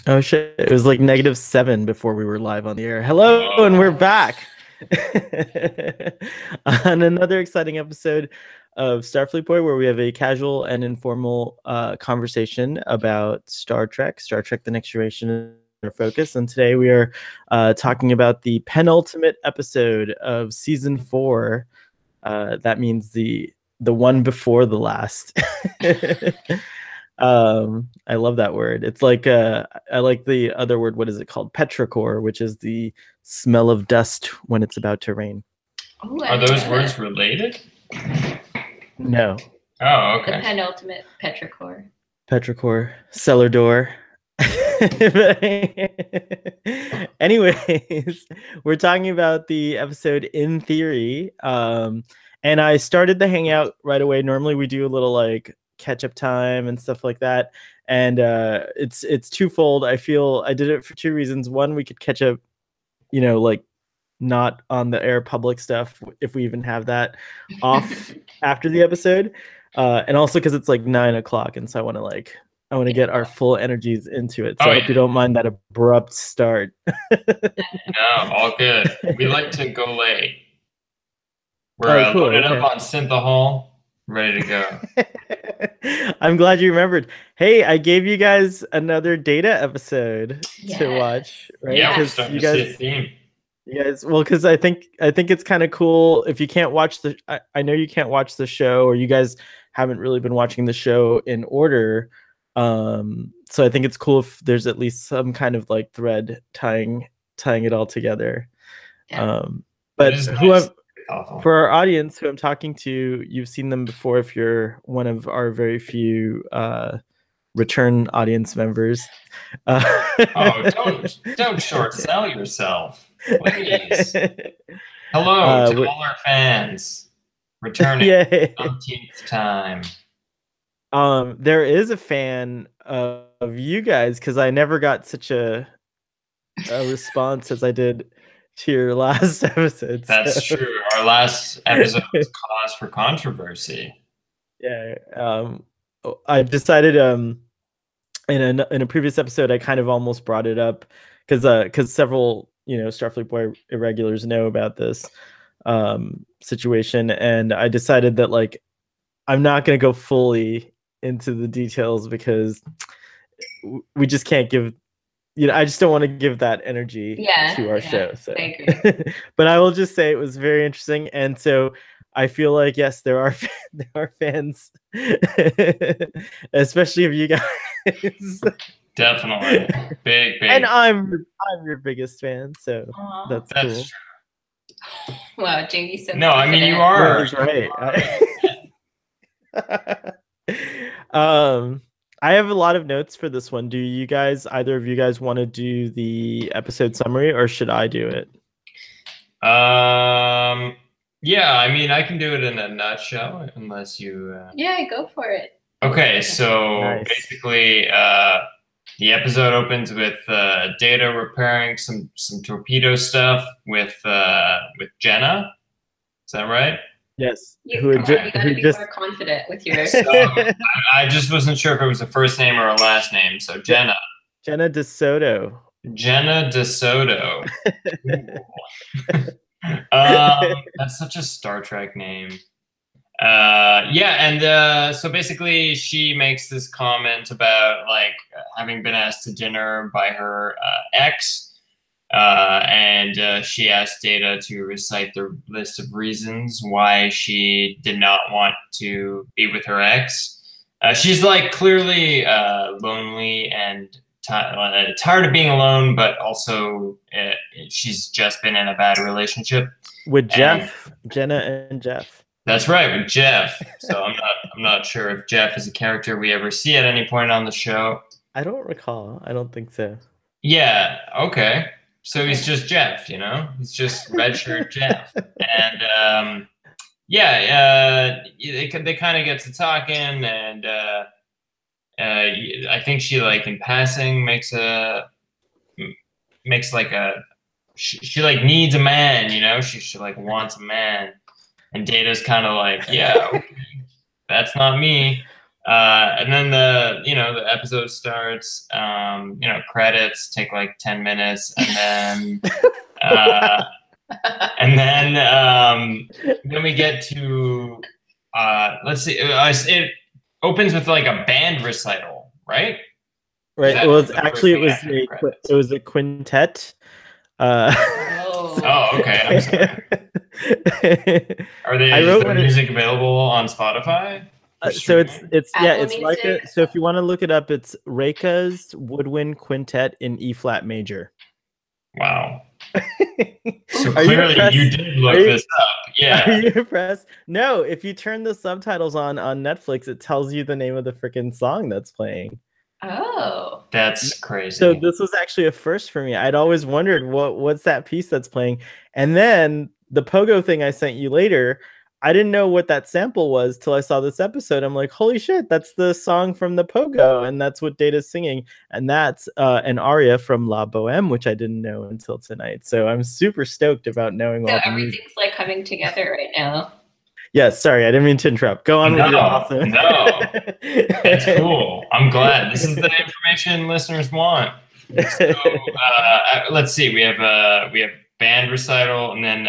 Oh shit, it was like -7 before we were live on the air. Hello, and we're Oh, back on another exciting episode of Starfleet Boy, where we have a casual and informal conversation about Star Trek: The Next Generation in our focus. And today we are talking about the penultimate episode of season 4. That means the one before the last. I love that word. It's like I like the other word. What is it called? Petrichor, which is the smell of dust when it's about to rain. oh, I Are didn't those know words that. related? No, Oh, The okay. penultimate petrichor. petrichor, cellar door. Anyways, we're talking about the episode in theory. And I started the hangout right away. Normally we do a little like catch up time and stuff like that. And it's twofold. I feel I did it for two reasons. One, we could catch up, like not on the air public stuff if we even have that off after the episode. And also because it's like 9 o'clock, and so I want to get our full energies into it. So Oh, I hope you yeah. don't mind that abrupt start. No, all good. We like to go late. We're Oh, cool. loaded up Okay. on Synthahol, ready to go. I'm glad you remembered. Hey, I gave you guys another data episode to watch, right? Yeah, we're Because starting to see a theme. well, because I think it's kind of cool if you can't watch I know you can't watch the show, or you guys haven't really been watching the show in order. So I think it's cool if there's at least some kind of like thread tying it all together. Yeah. It But is nice. Awful. for our audience who I'm talking to, you've seen them before if you're one of our very few return audience members. Oh, don't short sell yourself, please. Hello to all our fans, returning Yay. umpteenth time. There is a fan of you guys because I never got such a response as I did to your last episode. That's true. Our last episode was cause for controversy. Yeah. I decided in a previous episode I kind of almost brought it up because several Starfleet Boy irregulars know about this situation, and I decided that like I'm not going to go fully into the details because we just can't give I just don't want to give that energy to our show. So I agree. but I will just say it was very interesting, and so I feel like yes, there are there are fans, especially of you guys. Definitely. Big. And I'm your biggest fan, so that's That's cool. true. Wow, Jamie's so No, I mean you confident. are. Right. I have a lot of notes for this one. Do you guys, either of you guys, want to do the episode summary, or should I do it? Yeah, I mean I can do it in a nutshell unless you Yeah, go for it. Okay, so Nice. basically the episode opens with Data repairing some torpedo stuff with Jenna. Is that right? Yes. You gotta be more confident with your. So, I just wasn't sure if it was a first name or a last name. So Jenna. Jenna DeSoto. Jenna DeSoto. That's such a Star Trek name. So basically she makes this comment about like having been asked to dinner by her ex. And she asked Data to recite the list of reasons why she did not want to be with her ex. She's like clearly lonely and tired of being alone, but also she's just been in a bad relationship with Jeff, Jenna and Jeff. That's right, with Jeff. So I'm not sure if Jeff is a character we ever see at any point on the show. I don't recall. I don't think so. Yeah. Okay. So he's just Jeff, he's just redshirt Jeff. And they kind of get to talking, and I think she like in passing makes like she like needs a man, she like wants a man, and Data's kind of like, yeah, okay, that's not me. And then the episode starts. Credits take like 10 minutes, and then we get to let's see. It opens with like a band recital, right? Right. It was a quintet. Oh, okay. I'm sorry. Is the music available on Spotify? So it's Reika. So if you want to look it up, it's Reika's Woodwind Quintet in E flat major. Wow. So clearly you did look this up. Yeah. Are you impressed? No, if you turn the subtitles on Netflix, it tells you the name of the freaking song that's playing. Oh. That's crazy. So this was actually a first for me. I'd always wondered what's that piece that's playing. And then the pogo thing I sent you later, I didn't know what that sample was till I saw this episode. I'm like, holy shit, that's the song from the pogo, and that's what Data's singing. And that's an aria from La Boheme, which I didn't know until tonight. So I'm super stoked about knowing all the everything's music. like coming together right now. Yes, sorry, I didn't mean to interrupt. Go on with your awesome. No, that's cool. I'm glad. This is the information listeners want. So let's see. We have band recital, and then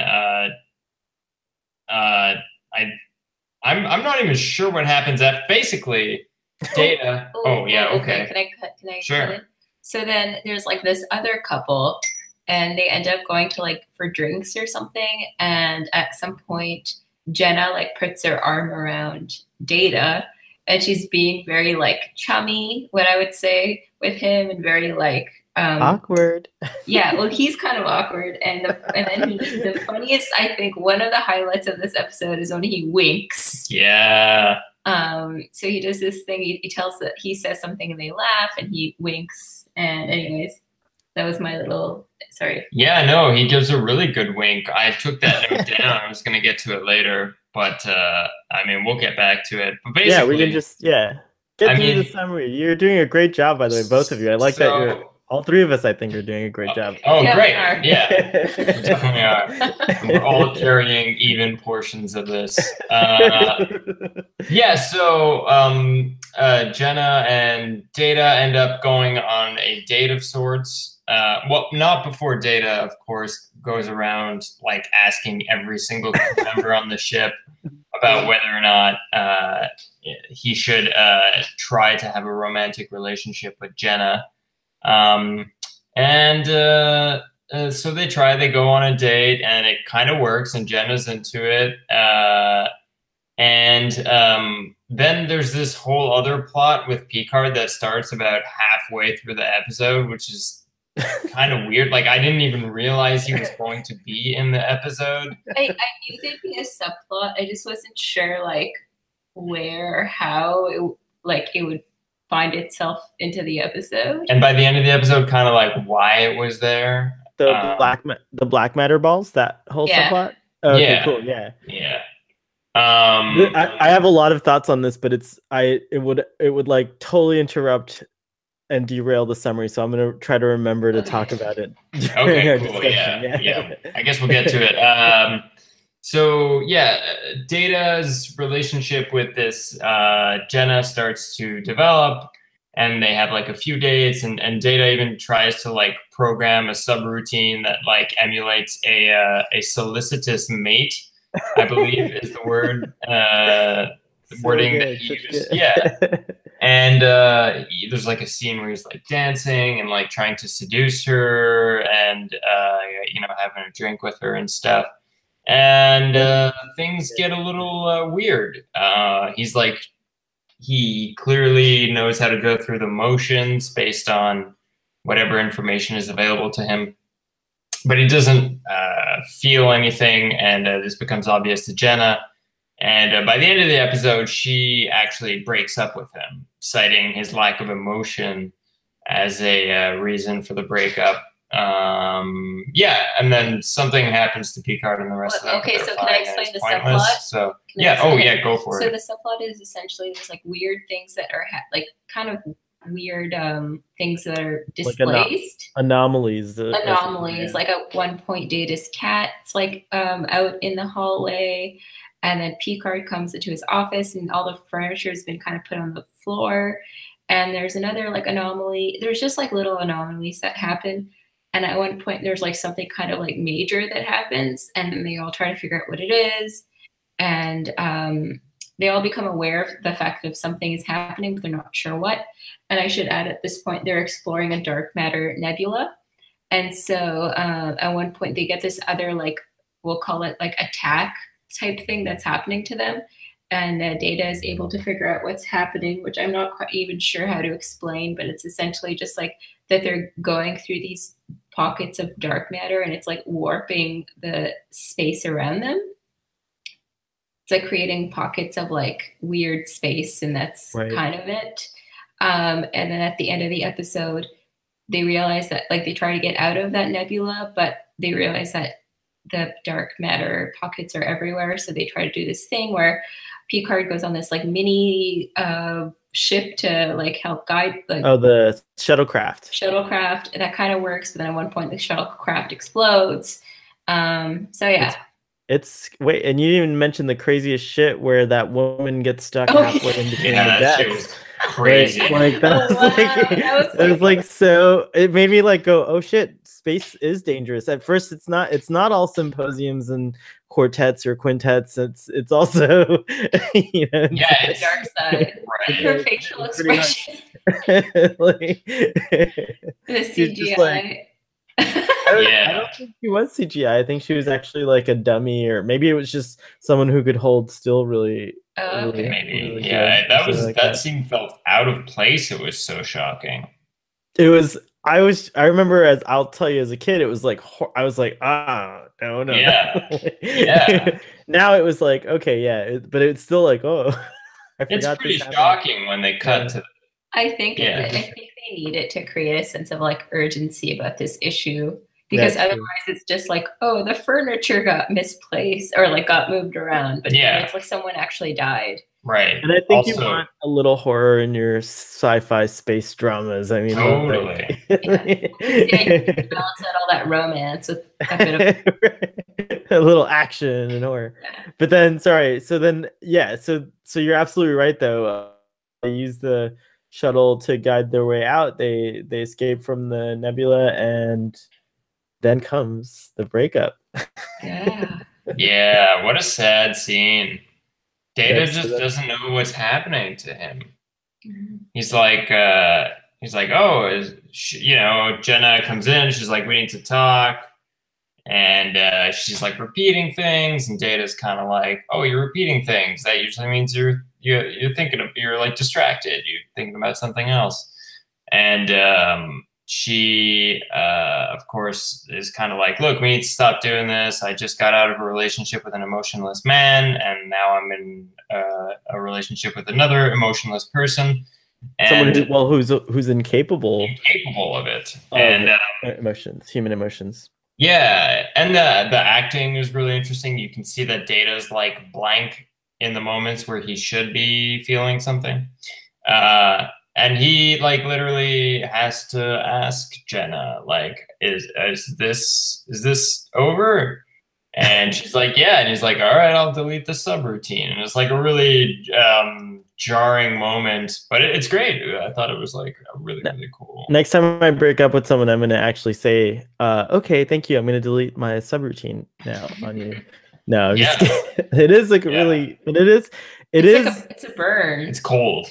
I'm not even sure what happens after. Basically, Data. Okay. Can I sure. cut in? So then there's like this other couple, and they end up going to like for drinks or something, and at some point Jenna like puts her arm around Data, and she's being very like chummy, what I would say, with him, and very like awkward. Yeah, well, he's kind of awkward, and then the funniest, I think, one of the highlights of this episode is when he winks. Yeah. So he does this thing. He says something, and they laugh, and he winks. And anyways, that was my little. Sorry. Yeah, no, he gives a really good wink. I took that note down. I was going to get to it later, but we'll get back to it. But basically, we can just get through the summary. You're doing a great job, by the way, both of you. I like that all three of us, I think, are doing a great job. Oh, yeah, great. Yeah, we definitely are. We're all carrying even portions of this. So Jenna and Data end up going on a date of sorts. Well, not before Data, of course, goes around like asking every single member on the ship about whether or not he should try to have a romantic relationship with Jenna. So they try, they go on a date, and it kind of works, and Jenna's into it. Then there's this whole other plot with Picard that starts about halfway through the episode, which is kind of weird. Like, I didn't even realize he was going to be in the episode. I knew there'd be a subplot. I just wasn't sure, like, where or how it would find itself into the episode. And by the end of the episode, kind of like why it was there. The black matter balls, that whole subplot. Okay, cool. Yeah. I have a lot of thoughts on this, but it would like totally interrupt and derail the summary, so I'm gonna try to remember to talk about it. Okay, cool. Yeah. I guess we'll get to it. Data's relationship with this Jenna starts to develop, and they have like a few dates, and Data even tries to like program a subroutine that like emulates a solicitous mate, I believe is the word wording that he used. Yeah. And there's like a scene where he's like dancing and like trying to seduce her, and having a drink with her and stuff. And things get a little weird. He's like, he clearly knows how to go through the motions based on whatever information is available to him, but he doesn't feel anything, and this becomes obvious to Jenna. And by the end of the episode, she actually breaks up with him, citing his lack of emotion as a reason for the breakup. And then something happens to Picard and the rest of them. Okay, so can I explain the subplot? So go for it. So the subplot is essentially there's like weird things that are kind of weird things that are displaced. Like anomalies. Like at one point, Data's cat's like out in the hallway, And then Picard comes into his office, and all the furniture has been kind of put on the floor. And there's another like anomaly. There's just like little anomalies that happen. And at one point, there's like something kind of like major that happens, and then they all try to figure out what it is. And they all become aware of the fact that something is happening, but they're not sure what. And I should add, at this point, they're exploring a dark matter nebula. And so at one point, they get this other, like, we'll call it like attack type thing that's happening to them. And Data is able to figure out what's happening, which I'm not quite even sure how to explain, but it's essentially just like that they're going through these pockets of dark matter, and it's like warping the space around them. It's like creating pockets of like weird space, and that's kind of it. And then at the end of the episode, they realize that like they try to get out of that nebula, but they realize that the dark matter pockets are everywhere. So they try to do this thing where Picard goes on this like mini ship to like help guide. Like, the shuttlecraft. Shuttlecraft, that kind of works, but then at one point the shuttlecraft explodes. So yeah. It's wait, and you didn't even mention the craziest shit where that woman gets stuck halfway in between the decks. Crazy. Like that's it was like so. It made me like go, oh shit, space is dangerous. At first, it's not all symposiums and quartets or quintets. It's also you know, it's the dark side. Right. Her facial expression, like, the CGI. I don't think she was CGI. I think she was actually like a dummy, or maybe it was just someone who could hold still really. Maybe. Really Yeah, that scene felt out of place. It was so shocking. It was. I remember, as I'll tell you, as a kid, it was like I was like, no. Yeah. Now it was like, okay, yeah, but it's still like, oh, I forgot. It's pretty shocking when they cut to. I think they need it to create a sense of like urgency about this issue, because otherwise it's just like, oh, the furniture got misplaced or like got moved around, but it's like someone actually died. Right. And I think you want a little horror in your sci-fi space dramas. I mean, totally. You balance out all that romance with a bit of a little action and horror. But then, so you're absolutely right though. They use the shuttle to guide their way out. They escape from the nebula, and then comes the breakup. Yeah, what a sad scene. Data just doesn't know what's happening to him. Mm-hmm. He's like, oh, Jenna comes in. She's like, we need to talk. And she's like repeating things, and Data's kind of like, oh, you're repeating things. That usually means you're like distracted. You're thinking about something else. And she, of course, is kind of like, look, we need to stop doing this. I just got out of a relationship with an emotionless man, and now I'm in a relationship with another emotionless person. And someone who's incapable of it. And human emotions. Yeah, and the acting is really interesting. You can see that Data's like blank in the moments where he should be feeling something. And he like literally has to ask Jenna, like, is this over? And she's like, yeah. And he's like, all right, I'll delete the subroutine. And it's like a really jarring moment, but it's great. I thought it was like really cool. Next time I break up with someone, I'm going to actually say, okay, thank you. I'm going to delete my subroutine now on you. No, it is like really, but it's a burn. It's cold.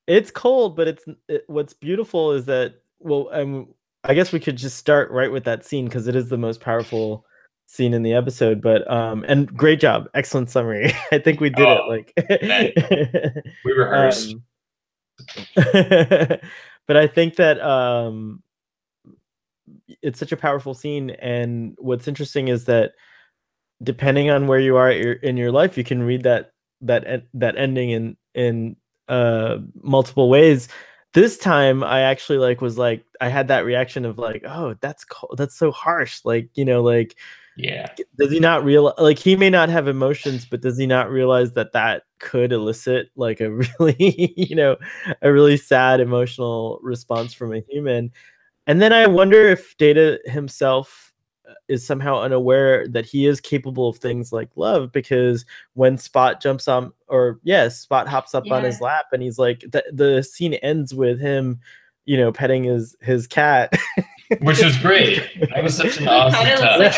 It's cold, but what's beautiful is that, I guess we could just start right with that scene, because it is the most powerful scene in the episode. But and great job, excellent summary. I think we did it. Like we rehearsed. But I think that it's such a powerful scene, and what's interesting is that depending on where you are in your life, you can read that ending in multiple ways. This time I actually I had that reaction of like, oh, that's cold, that's so harsh, like, like, yeah, does he not realize, like, he may not have emotions, but does he not realize that could elicit like a really a really sad emotional response from a human? And then I wonder if Data himself is somehow unaware that he is capable of things like love, because when Spot jumps on, or yes, Spot hops up on his lap, and he's like, the scene ends with him, you know, petting his cat, which was great. That was such an awesome touch.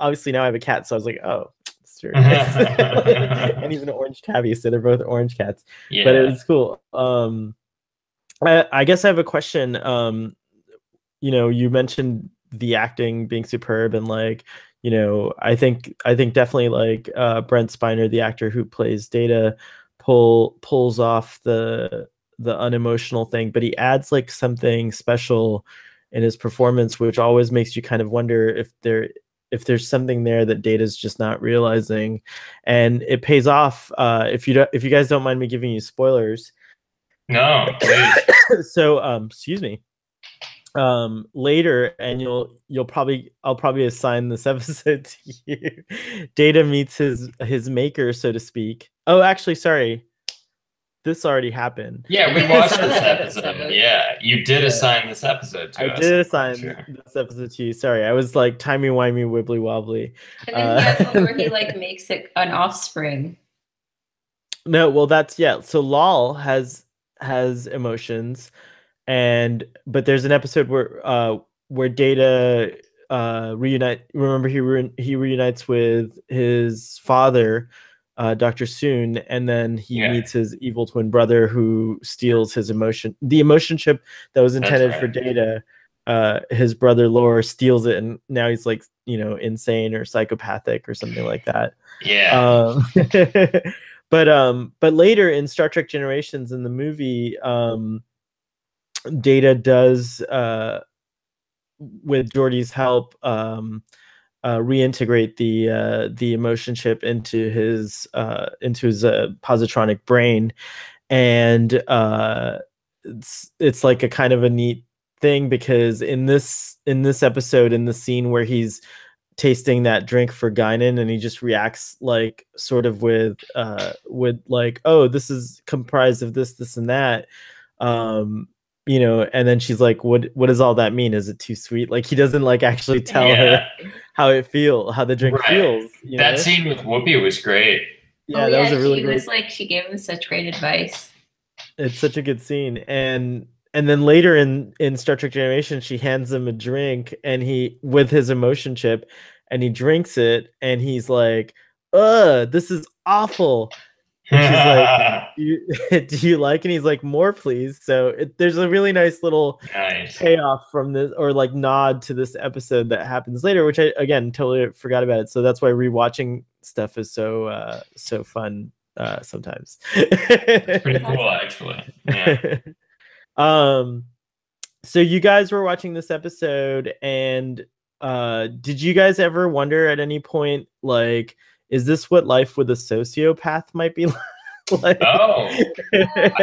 Obviously now I have a cat, so I was like, oh, it's very nice. And he's an orange tabby, so they're both orange cats. Yeah. But it was cool. I guess I have a question. You know, you mentioned the acting being superb, and like, you know, I think definitely like Brent Spiner, the actor who plays Data, pulls off the unemotional thing, but he adds like something special in his performance, which always makes you kind of wonder if there's something there that Data's just not realizing, and it pays off. If you guys don't mind me giving you spoilers. No, please. So, excuse me. Later, and I'll probably assign this episode to you. Data meets his maker, so to speak. Oh, actually, sorry. This already happened. Yeah, we watched this episode. Yeah, you did assign this episode to us. I did assign this episode to you. Sorry, I was like timey-wimey, wibbly-wobbly. And then he has one where he like makes it an offspring. No, well, that's So Lal has emotions, but there's an episode where Data remember he reunites with his father, Dr. Soon, and then he meets his evil twin brother who steals the emotion chip that was intended for Data. His brother Lore steals it, and now he's like, you know, insane or psychopathic or something like that. But later in Star Trek Generations, in the movie, Data does, with Geordi's help, reintegrate the emotion chip into his positronic brain, and it's like a kind of a neat thing, because in this episode, in the scene where he's tasting that drink for Guinan, and he just reacts like sort of with like, oh, this is comprised of this and that, you know, and then she's like, what does all that mean? Is it too sweet? Like, he doesn't like actually tell her how the drink feels. You that know? Scene with Whoopi was great. Yeah, that was a really great. She gave him such great advice. It's such a good scene. And then later in Star Trek Generation, she hands him a drink, and he, with his emotion chip, and he drinks it, and he's like, this is awful. And she's like, do you like? And he's like, more, please. So there's a really nice little payoff from this, or like nod to this episode that happens later, which I, again, totally forgot about it. So that's why rewatching stuff is so fun sometimes. It's pretty cool, actually. Yeah. So you guys were watching this episode, and did you guys ever wonder at any point, like, is this what life with a sociopath might be like? Oh, I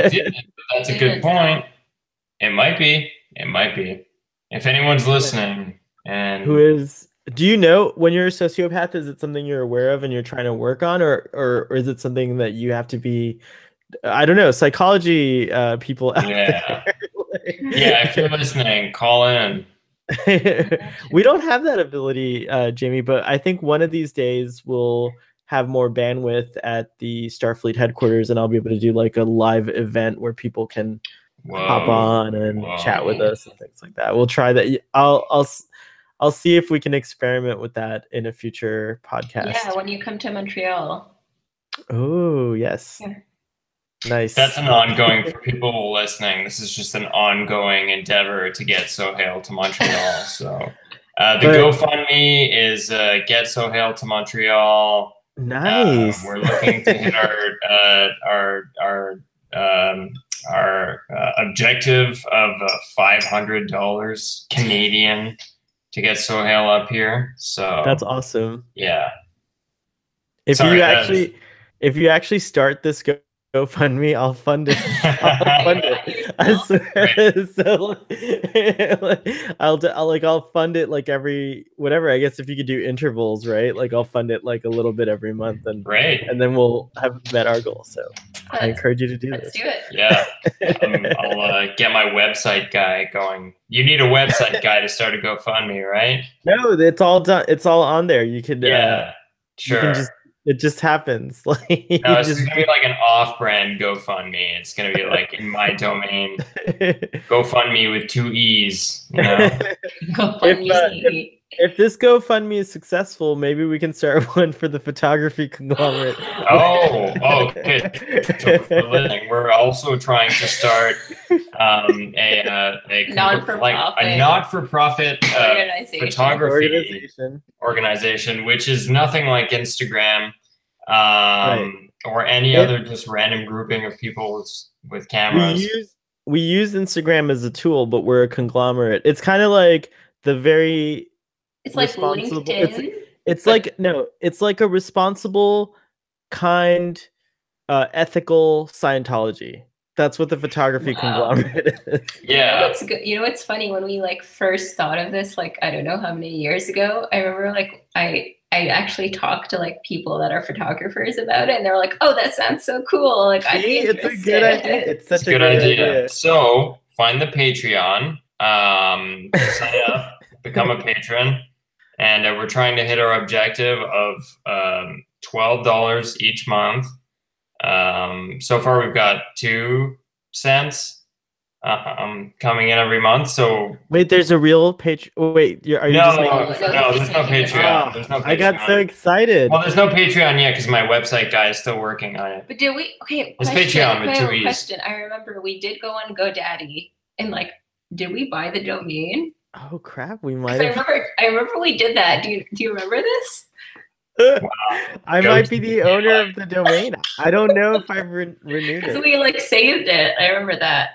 didn't. That's a good point. It might be. If anyone's listening, and do you know when you're a sociopath? Is it something you're aware of and you're trying to work on, or is it something that you have to be? I don't know, psychology people out there. Yeah, if you're listening, call in. We don't have that ability, Jamie, but I think one of these days we'll have more bandwidth at the Starfleet headquarters, and I'll be able to do like a live event where people can hop on and chat with us and things like that. We'll try that. I'll see if we can experiment with that in a future podcast. Yeah, when you come to Montreal. Oh, yes. Yeah. Nice. That's an ongoing, for people listening, this is just an ongoing endeavor to get Sohail to Montreal. So the GoFundMe is Get Sohail to Montreal. Nice. We're looking to hit our objective of $500 Canadian to get Sohail up here. So that's awesome. Yeah. If you actually start this GoFundMe, I'll fund it. I'll fund it. I swear. So I'll fund it like every whatever. I guess if you could do intervals, right? Like I'll fund it like a little bit every month, and then we'll have met our goal. So I encourage you to do Let's this. do it. Yeah, I'll get my website guy going. You need a website guy to start a GoFundMe, right? No, it's all done. It's all on there. You could sure. You can it just happens. Like no, it's gonna be like an off-brand GoFundMe. It's gonna be like in my domain. GoFundMe with 2 E's. You know? GoFundMe. If this GoFundMe is successful, maybe we can start one for the photography conglomerate. Okay. So for listening, we're also trying to start a not-for-profit photography organization, which is nothing like Instagram or any other just random grouping of people with cameras. We use Instagram as a tool, but we're a conglomerate. It's kind of like the very It's like LinkedIn. It's like it's like a responsible, kind, ethical Scientology. That's what the photography conglomerate is. Yeah. You know what's funny? When we like first thought of this, like I don't know how many years ago, I remember like I actually talked to like people that are photographers about it, and they're like, "Oh, that sounds so cool!" Like I'd be interested. It's a good idea. It's such a good idea. So find the Patreon, sign up, become a patron. And we're trying to hit our objective of $12 each month. So far, we've got 2 cents coming in every month. So wait, there's a real Patreon. Wait, are you just making this up? No, there's no Patreon. There's no Patreon. I got so excited. Well, there's no Patreon yet because my website guy is still working on it. But did we? Okay, it's Patreon with 2 E's. Question. I remember we did go on GoDaddy, and like, did we buy the domain? Oh crap! We might have. I remember we did that. Do you remember this? Wow. I might be the owner of the domain. I don't know if I've renewed it. We like saved it. I remember that.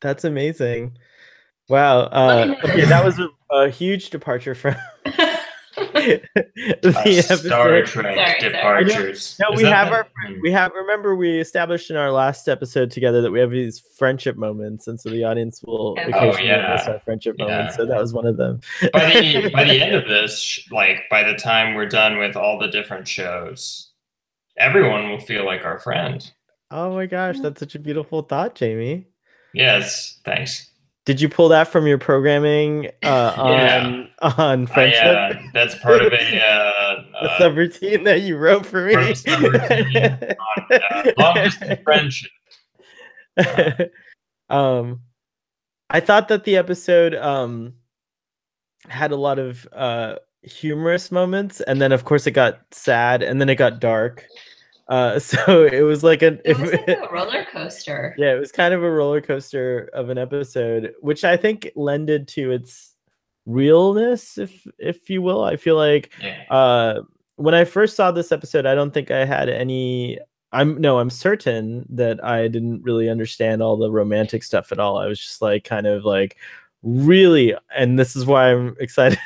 That's amazing. Wow. Okay, that was a huge departure from the Star Trek departures. No, remember we established in our last episode together that we have these friendship moments, and so the audience will occasionally miss our friendship moments. So that was one of them. By the end of this, like by the time we're done with all the different shows, everyone will feel like our friend. Oh my gosh, that's such a beautiful thought, Jamie. Yes, thanks. Did you pull that from your programming on friendship? That's part of a subroutine that you wrote for me. Subroutine on long distance friendship. I thought that the episode had a lot of humorous moments, and then of course it got sad, and then it got dark. So it was like a roller coaster. Yeah, it was kind of a roller coaster of an episode, which I think lended to its realness, if you will. I feel like when I first saw this episode, I don't think I had any. I'm certain that I didn't really understand all the romantic stuff at all. I was just like kind of like really, and this is why I'm excited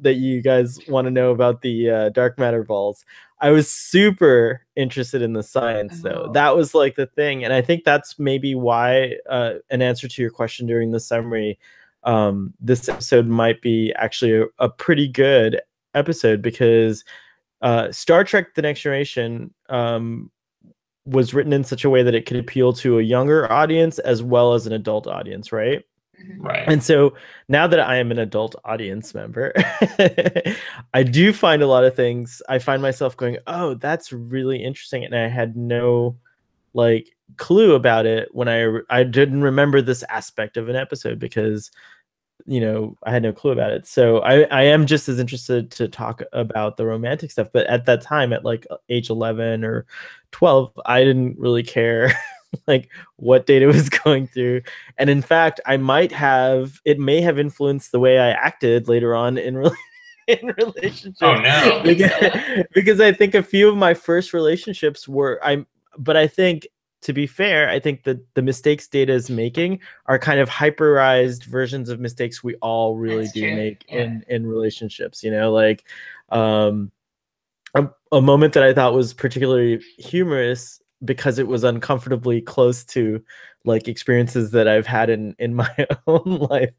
that you guys want to know about the dark matter balls. I was super interested in the science, though. That was like the thing. And I think that's maybe why, an answer to your question during the summary, this episode might be actually a pretty good episode, because Star Trek The Next Generation was written in such a way that it could appeal to a younger audience as well as an adult audience, right? Right. And so now that I am an adult audience member, I do find a lot of things. I find myself going, "Oh, that's really interesting," and I had no like clue about it when I didn't remember this aspect of an episode because I had no clue about it. So I am just as interested to talk about the romantic stuff. But at that time, at like age 11 or 12, I didn't really care like what Data was going through. And in fact, it may have influenced the way I acted later on in relationships. Oh no. Because I think a few of my first relationships but I think, to be fair, I think that the mistakes Data is making are kind of hyperized versions of mistakes we all really make in relationships. Like a moment that I thought was particularly humorous because it was uncomfortably close to like experiences that I've had in my own life,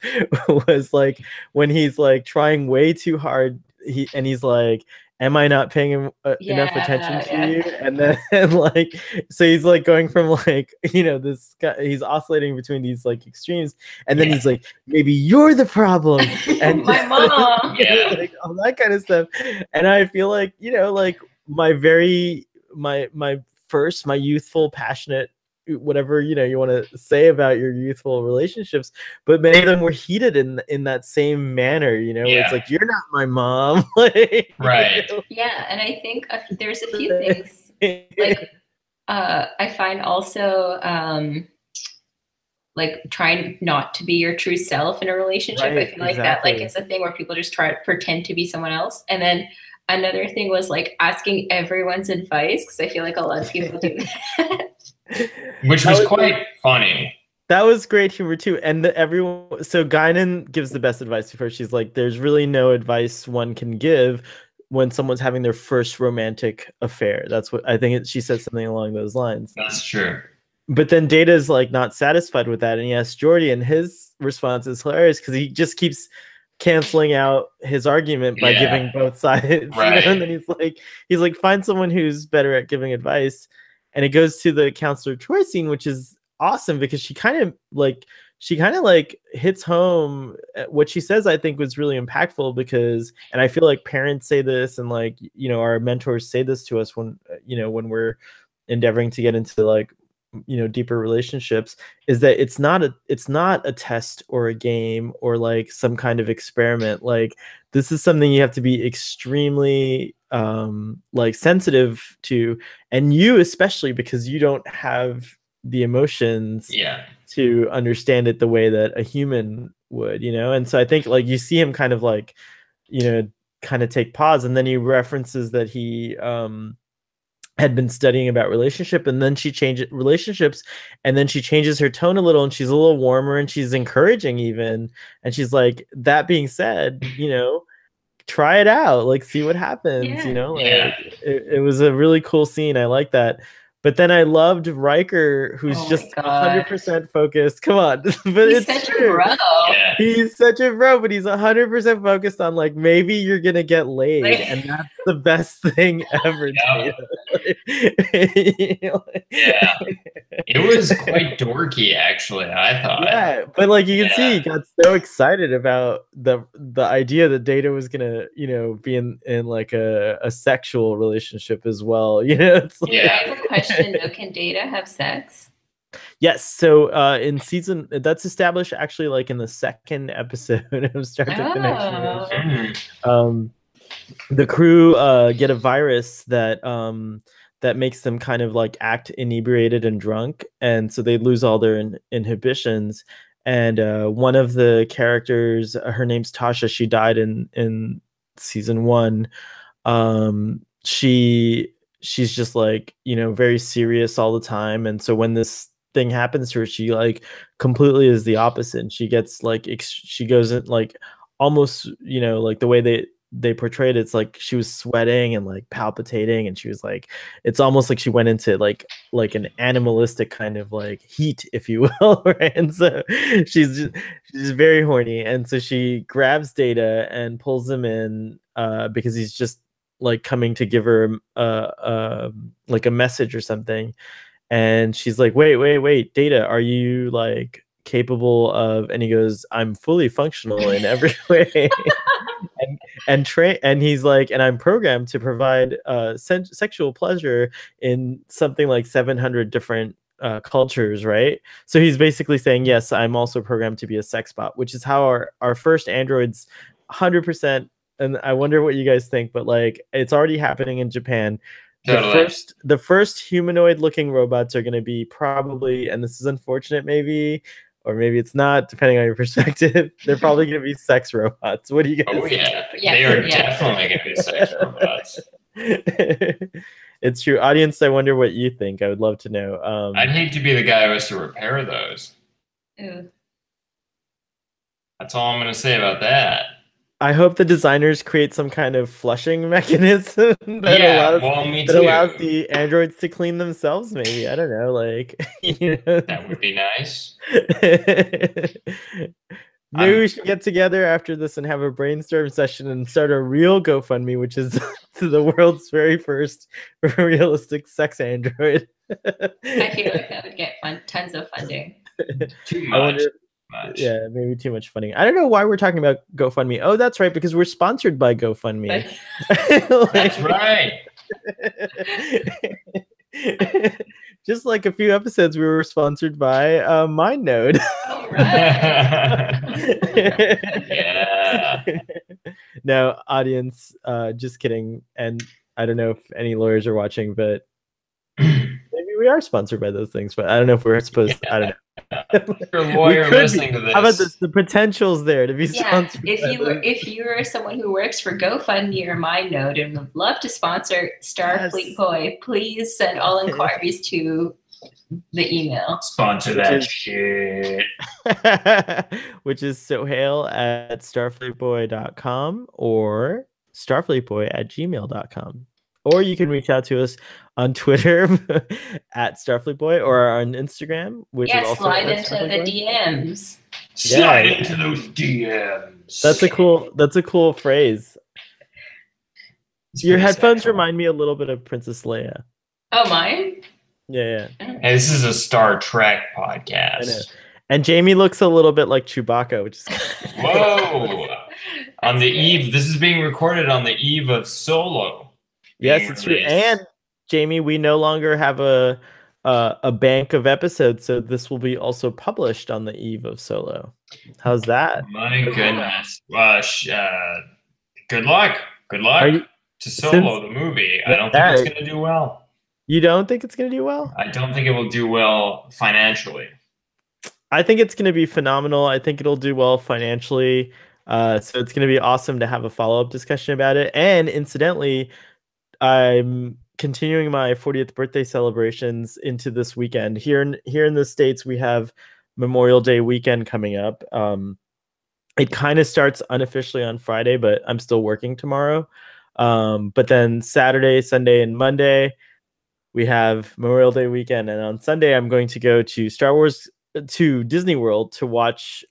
was like when he's like trying way too hard, he's like, am I not paying enough attention to you? And then and like, so he's like going from like, you know, this guy, he's oscillating between these like extremes, and then he's like, maybe you're the problem, and my mom, like all that kind of stuff. And I feel like, you know, like my youthful, passionate, whatever, you know, you want to say about your youthful relationships, but many of them were heated in that same manner, you know, where it's like, you're not my mom. Like, right. you know? Yeah, and I think there's a few things like I find also like trying not to be your true self in a relationship. Right, I feel like exactly. that like it's a thing where people just try to pretend to be someone else. And then another thing was like asking everyone's advice, because I feel like a lot of people do that. Which was quite funny. That was great humor too. And everyone, so Guinan gives the best advice before. She's like, there's really no advice one can give when someone's having their first romantic affair. That's what I think. She said something along those lines. That's true. But then Data's like not satisfied with that, and he asks Geordi, and his response is hilarious because he just keeps canceling out his argument by giving both sides. Right. You know? And then he's like, find someone who's better at giving advice. And it goes to the Counselor Troy scene, which is awesome because she kind of like hits home. What she says, I think, was really impactful because, and I feel like parents say this, and like, you know, our mentors say this to us when, you know, when we're endeavoring to get into like, you know, deeper relationships, is that it's not a test or a game or like some kind of experiment. Like, this is something you have to be extremely like sensitive to, and you especially, because you don't have the emotions to understand it the way that a human would, you know. And so I think like you see him kind of like, you know, kind of take pause, and then he references that he had been studying about relationships, and then she changes her tone a little, and she's a little warmer, and she's encouraging even, and she's like, that being said, you know, try it out, like see what happens. You know, like it was a really cool scene. I like that. But then I loved Riker, who's just 100% focused. Come on, but he's such a bro. He's such a bro, but he's 100% focused on like, maybe you're gonna get laid, and that's the best thing ever. It was quite dorky, actually, I thought. Yeah, but like you can see, he got so excited about the idea that Data was gonna, you know, be in like a sexual relationship as well. You know, it's like, I have a question though. Can Data have sex? Yes. So in season, that's established actually like in the second episode of Star Trek: The Next Generation. The crew get a virus that that makes them kind of like act inebriated and drunk, and so they lose all their inhibitions. And one of the characters, her name's Tasha. She died in season 1. She's just like, you know, very serious all the time, and so when this thing happens to her, she like completely is the opposite. And she gets like she goes in like almost, you know, like the way they portrayed it, it's like she was sweating and like palpitating, and she was like, it's almost like she went into like an animalistic kind of like heat, if you will. Right? And so she's very horny, and so she grabs Data and pulls him in because he's just like coming to give her like a message or something. And she's like, wait, Data, are you like capable of? And he goes, I'm fully functional in every way. and he's like, and I'm programmed to provide sexual pleasure in something like 700 different cultures, right? So he's basically saying, yes, I'm also programmed to be a sex bot, which is how our first androids 100%. And I wonder what you guys think, but like, it's already happening in Japan. Totally. The first humanoid looking robots are going to be probably, and this is unfortunate maybe, or maybe it's not, depending on your perspective, they're probably going to be sex robots. What do you guys think? They are definitely going to be sex robots. It's true. Audience, I wonder what you think. I would love to know. I'd hate to be the guy who has to repair those. Ew. That's all I'm going to say about that. I hope the designers create some kind of flushing mechanism that Yeah, well, me allows too. the androids to clean themselves. Maybe, I don't know. Like, you know, That would be nice. maybe we should get together after this and have a brainstorm session and start a real GoFundMe, which is the world's very first realistic sex android. I feel like that would get tons of funding. Too I much. wonder, yeah, maybe too much funding. I don't know why we're talking about GoFundMe. Oh, that's right, because we're sponsored by GoFundMe. That's right. Just like a few episodes, we were sponsored by MindNode. All right. Yeah. No, audience, just kidding. And I don't know if any lawyers are watching, but maybe we are sponsored by those things. But I don't know if we're supposed. I don't know. If you're a lawyer listening to this, how about this? The potential's there to be sponsored. If you are someone who works for GoFundMe or MindNode and would love to sponsor Starfleet Boy, please send all inquiries to the email. Sponsor that shit. Which is sohail@starfleetboy.com or starfleetboy@gmail.com. Or you can reach out to us on Twitter @StarfleetBoy or on Instagram, which is also slide into the DMs. Slide into those DMs. That's a cool phrase. Your headphones remind me a little bit of Princess Leia. Oh, mine? Yeah. Hey, this is a Star Trek podcast. I know. And Jamie looks a little bit like Chewbacca, which is whoa. On the eve, this is being recorded on the eve of Solo. Yes, it's true. And Jamie, we no longer have a bank of episodes, so this will be also published on the eve of Solo. How's that? My goodness. Good luck. Good luck to Solo, the movie. I don't think it's going to do well. You don't think it's going to do well? I don't think it will do well financially. I think it's going to be phenomenal. I think it'll do well financially. So it's going to be awesome to have a follow-up discussion about it. And incidentally, I'm continuing my 40th birthday celebrations into this weekend. Here in the States, we have Memorial Day weekend coming up. It kind of starts unofficially on Friday, but I'm still working tomorrow. But then Saturday, Sunday, and Monday, we have Memorial Day weekend. And on Sunday, I'm going to go to Disney World to watch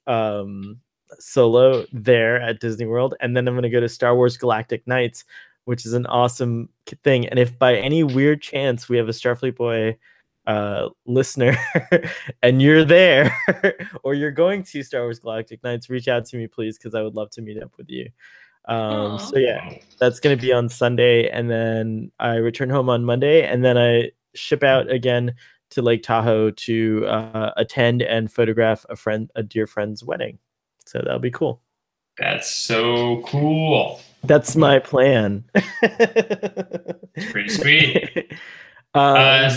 Solo there at Disney World. And then I'm going to go to Star Wars Galactic Nights, which is an awesome thing. And if by any weird chance we have a Starfleet Boy listener and you're there or you're going to Star Wars Galactic Nights, reach out to me, please, because I would love to meet up with you. So yeah, that's going to be on Sunday. And then I return home on Monday. And then I ship out again to Lake Tahoe to attend and photograph a dear friend's wedding. So that'll be cool. That's so cool. That's my plan. It's pretty sweet.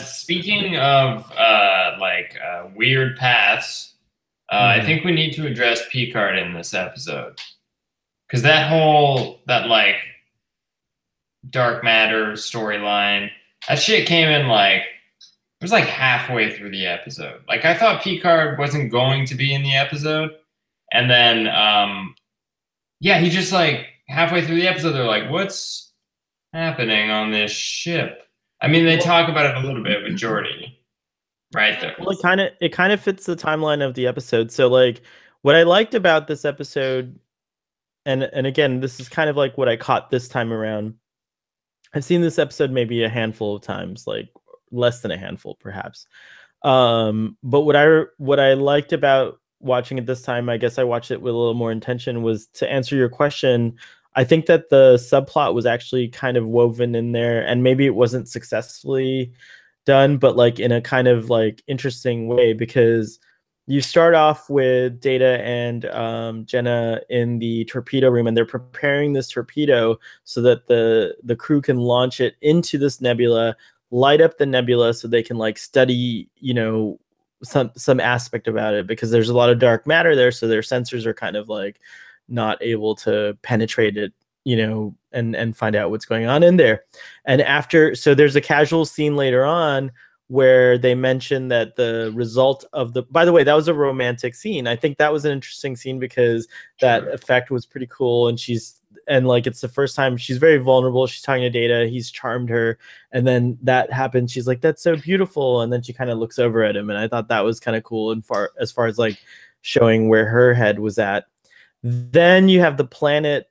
Speaking of weird paths, I think we need to address Picard in this episode. Because that dark matter storyline, that shit came in it was halfway through the episode. I thought Picard wasn't going to be in the episode. And then, he just halfway through the episode, they're like, what's happening on this ship? I mean, they talk about it a little bit with Geordi right there. Well, it kind of fits the timeline of the episode. So what I liked about this episode, and again, this is kind of what I caught this time around. I've seen this episode maybe a handful of times, less than a handful, perhaps. But what I liked about watching it this time, I guess I watched it with a little more intention, was to answer your question. I think that the subplot was actually kind of woven in there, and maybe it wasn't successfully done, but in a kind of interesting way, because you start off with Data and Jenna in the torpedo room, and they're preparing this torpedo so that the crew can launch it into this nebula, light up the nebula so they can study, some aspect about it, because there's a lot of dark matter there, so their sensors are kind of not able to penetrate it, and find out what's going on in there. And so there's a casual scene later on where they mentioned that the result of the, by the way, that was a romantic scene. I think that was an interesting scene because that effect was pretty cool. And like, it's the first time she's very vulnerable. She's talking to Data. He's charmed her. And then that happens. She's like, that's so beautiful. And then she kind of looks over at him. And I thought that was kind of cool. And as far as like showing where her head was at. Then you have the planet.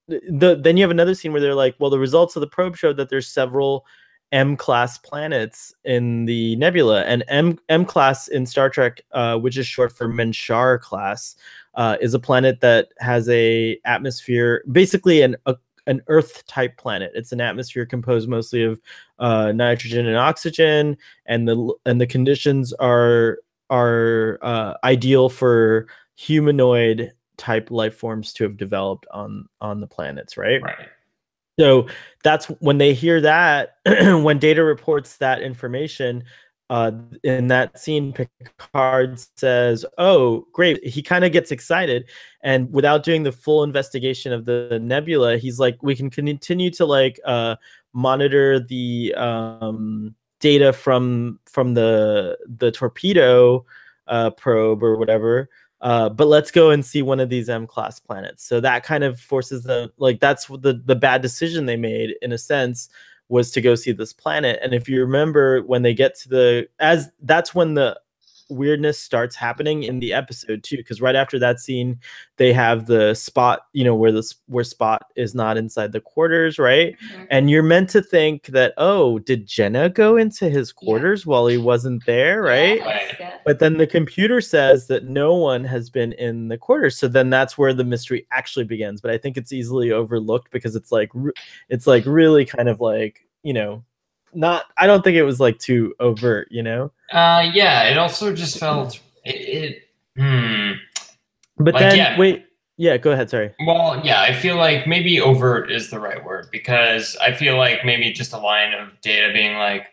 Then you have another scene where they're like, well, the results of the probe showed that there's several M-class planets in the nebula, and M-class in Star Trek, which is short for Menshar class, is a planet that has a atmosphere, basically an Earth-type planet. It's an atmosphere composed mostly of nitrogen and oxygen, and the conditions are ideal for humanoid type life forms to have developed on the planets, right? Right. So that's when they hear that, when Data reports that information, in that scene, Picard says, oh, great. He kind of gets excited. And without doing the full investigation of the nebula, he's like, we can continue to like monitor the data from the torpedo probe or whatever. But let's go and see one of these M-class planets. So that kind of forces them, like, that's the bad decision they made, in a sense, was to go see this planet. And if you remember, when they get to that's when the weirdness starts happening in the episode too, because right after that scene, they have the spot, where Spot is not inside the quarters, right? Mm-hmm. And you're meant to think that, oh, did Jenna go into his quarters while he wasn't there, right? Yeah. But then the computer says that no one has been in the quarters, so then that's where the mystery actually begins. But I think it's easily overlooked because it's like really kind of like, not, I don't think it was like too overt, Yeah, it also just felt But like, then wait, yeah, go ahead, sorry. Well, yeah, I feel like maybe overt is the right word, because I feel like maybe just a line of Data being like,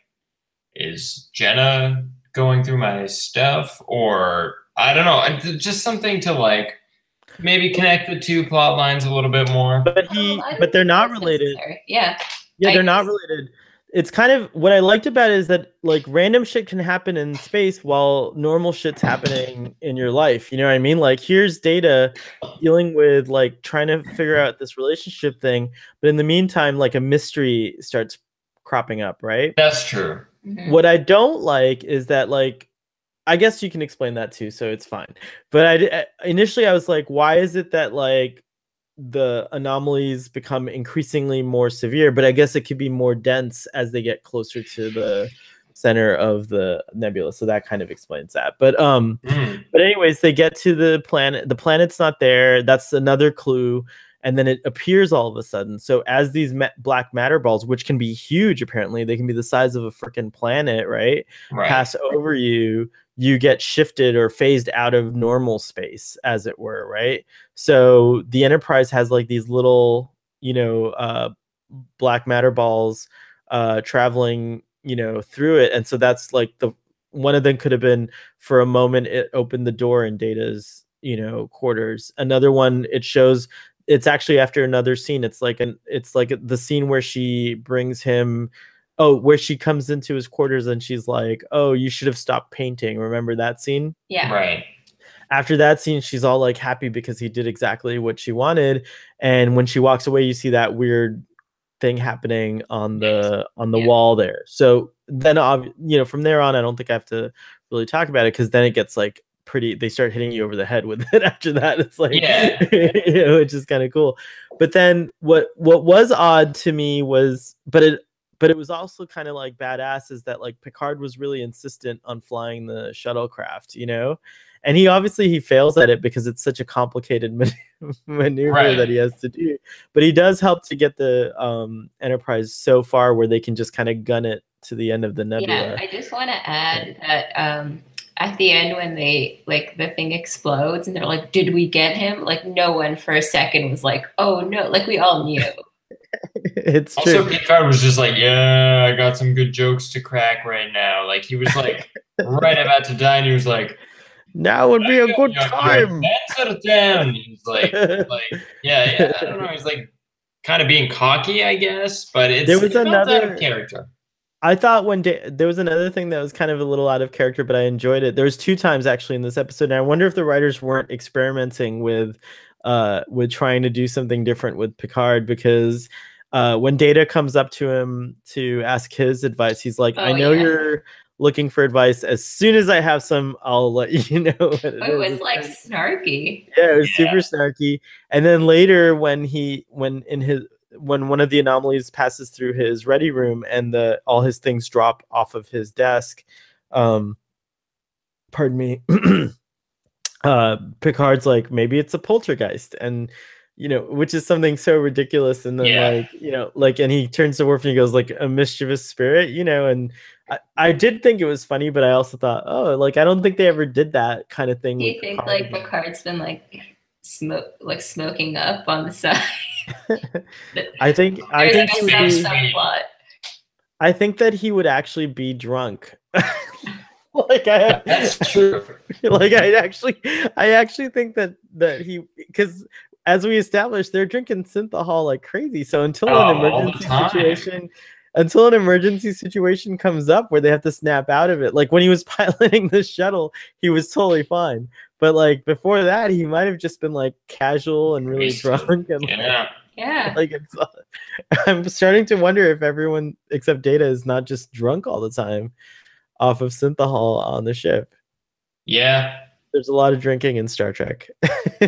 is Jenna going through my stuff? Or I don't know, just something to like maybe connect the two plot lines a little bit more. But they're not related. Yeah, they're not related. It's kind of what I liked about it is that like random shit can happen in space while normal shit's happening in your life. You know what I mean? Like, here's Data dealing with like trying to figure out this relationship thing, but in the meantime, like a mystery starts cropping up, right? That's true. Mm-hmm. What I don't like is that, like, I guess you can explain that too, so it's fine. But initially I was like, why is it that like the anomalies become increasingly more severe? But I guess it could be more dense as they get closer to the center of the nebula, so that kind of explains that. But anyways, they get to the planet. The planet's not there. That's another clue. And then it appears all of a sudden. So as these black matter balls, which can be huge, apparently they can be the size of a freaking planet, right? Pass over you, you get shifted or phased out of normal space, as it were, right? So the Enterprise has like these little, black matter balls traveling, through it. And so that's like one of them could have been, for a moment, it opened the door in Data's, quarters. Another one, it shows, it's actually after another scene. It's like the scene where she brings him, where she comes into his quarters and she's like, oh, you should have stopped painting. Remember that scene? Yeah. Right. After that scene, she's all like happy because he did exactly what she wanted. And when she walks away, you see that weird thing happening on the wall there. So then, from there on, I don't think I have to really talk about it, because then it gets like they start hitting you over the head with it after that. It's like, which is kind of cool. But then what was odd to me was, but it was also kind of like badass, is that like Picard was really insistent on flying the shuttlecraft, and he fails at it because it's such a complicated maneuver that he has to do. But he does help to get the Enterprise so far where they can just kind of gun it to the end of the nebula. Yeah, I just want to add that at the end, when they like the thing explodes and they're like, did we get him? Like, no one for a second was like, oh no, like we all knew. It's also true. Picard was just like, yeah, I got some good jokes to crack right now. Like, he was like right about to die, and he was like, now would be a good time. Settle down. He's like, yeah, I don't know. He's like kind of being cocky, I guess, but it felt out of character. I thought there was another thing that was kind of a little out of character, but I enjoyed it. There was two times actually in this episode, and I wonder if the writers weren't experimenting with trying to do something different with Picard, because when Data comes up to him to ask his advice, he's like, "I know you're looking for advice. As soon as I have some, I'll let you know what it is." It was like snarky. Yeah, it was super snarky. And then later, when one of the anomalies passes through his ready room and all his things drop off of his desk, pardon me, Picard's like, maybe it's a poltergeist, and which is something so ridiculous. And then and he turns to Worf and he goes like, a mischievous spirit, and I did think it was funny, but I also thought, oh, like, I don't think they ever did that kind of thing. Do you think like Picard's been like smoking up on the side? I think that he would actually be drunk. That's true. Like I actually think that he, because as we established, they're drinking synthahol like crazy. So until an emergency situation comes up where they have to snap out of it, like when he was piloting the shuttle, he was totally fine. But like before that, he might have just been like casual and really drunk and like I'm starting to wonder if everyone except Data is not just drunk all the time off of synthahol on the ship. Yeah, there's a lot of drinking in Star Trek. I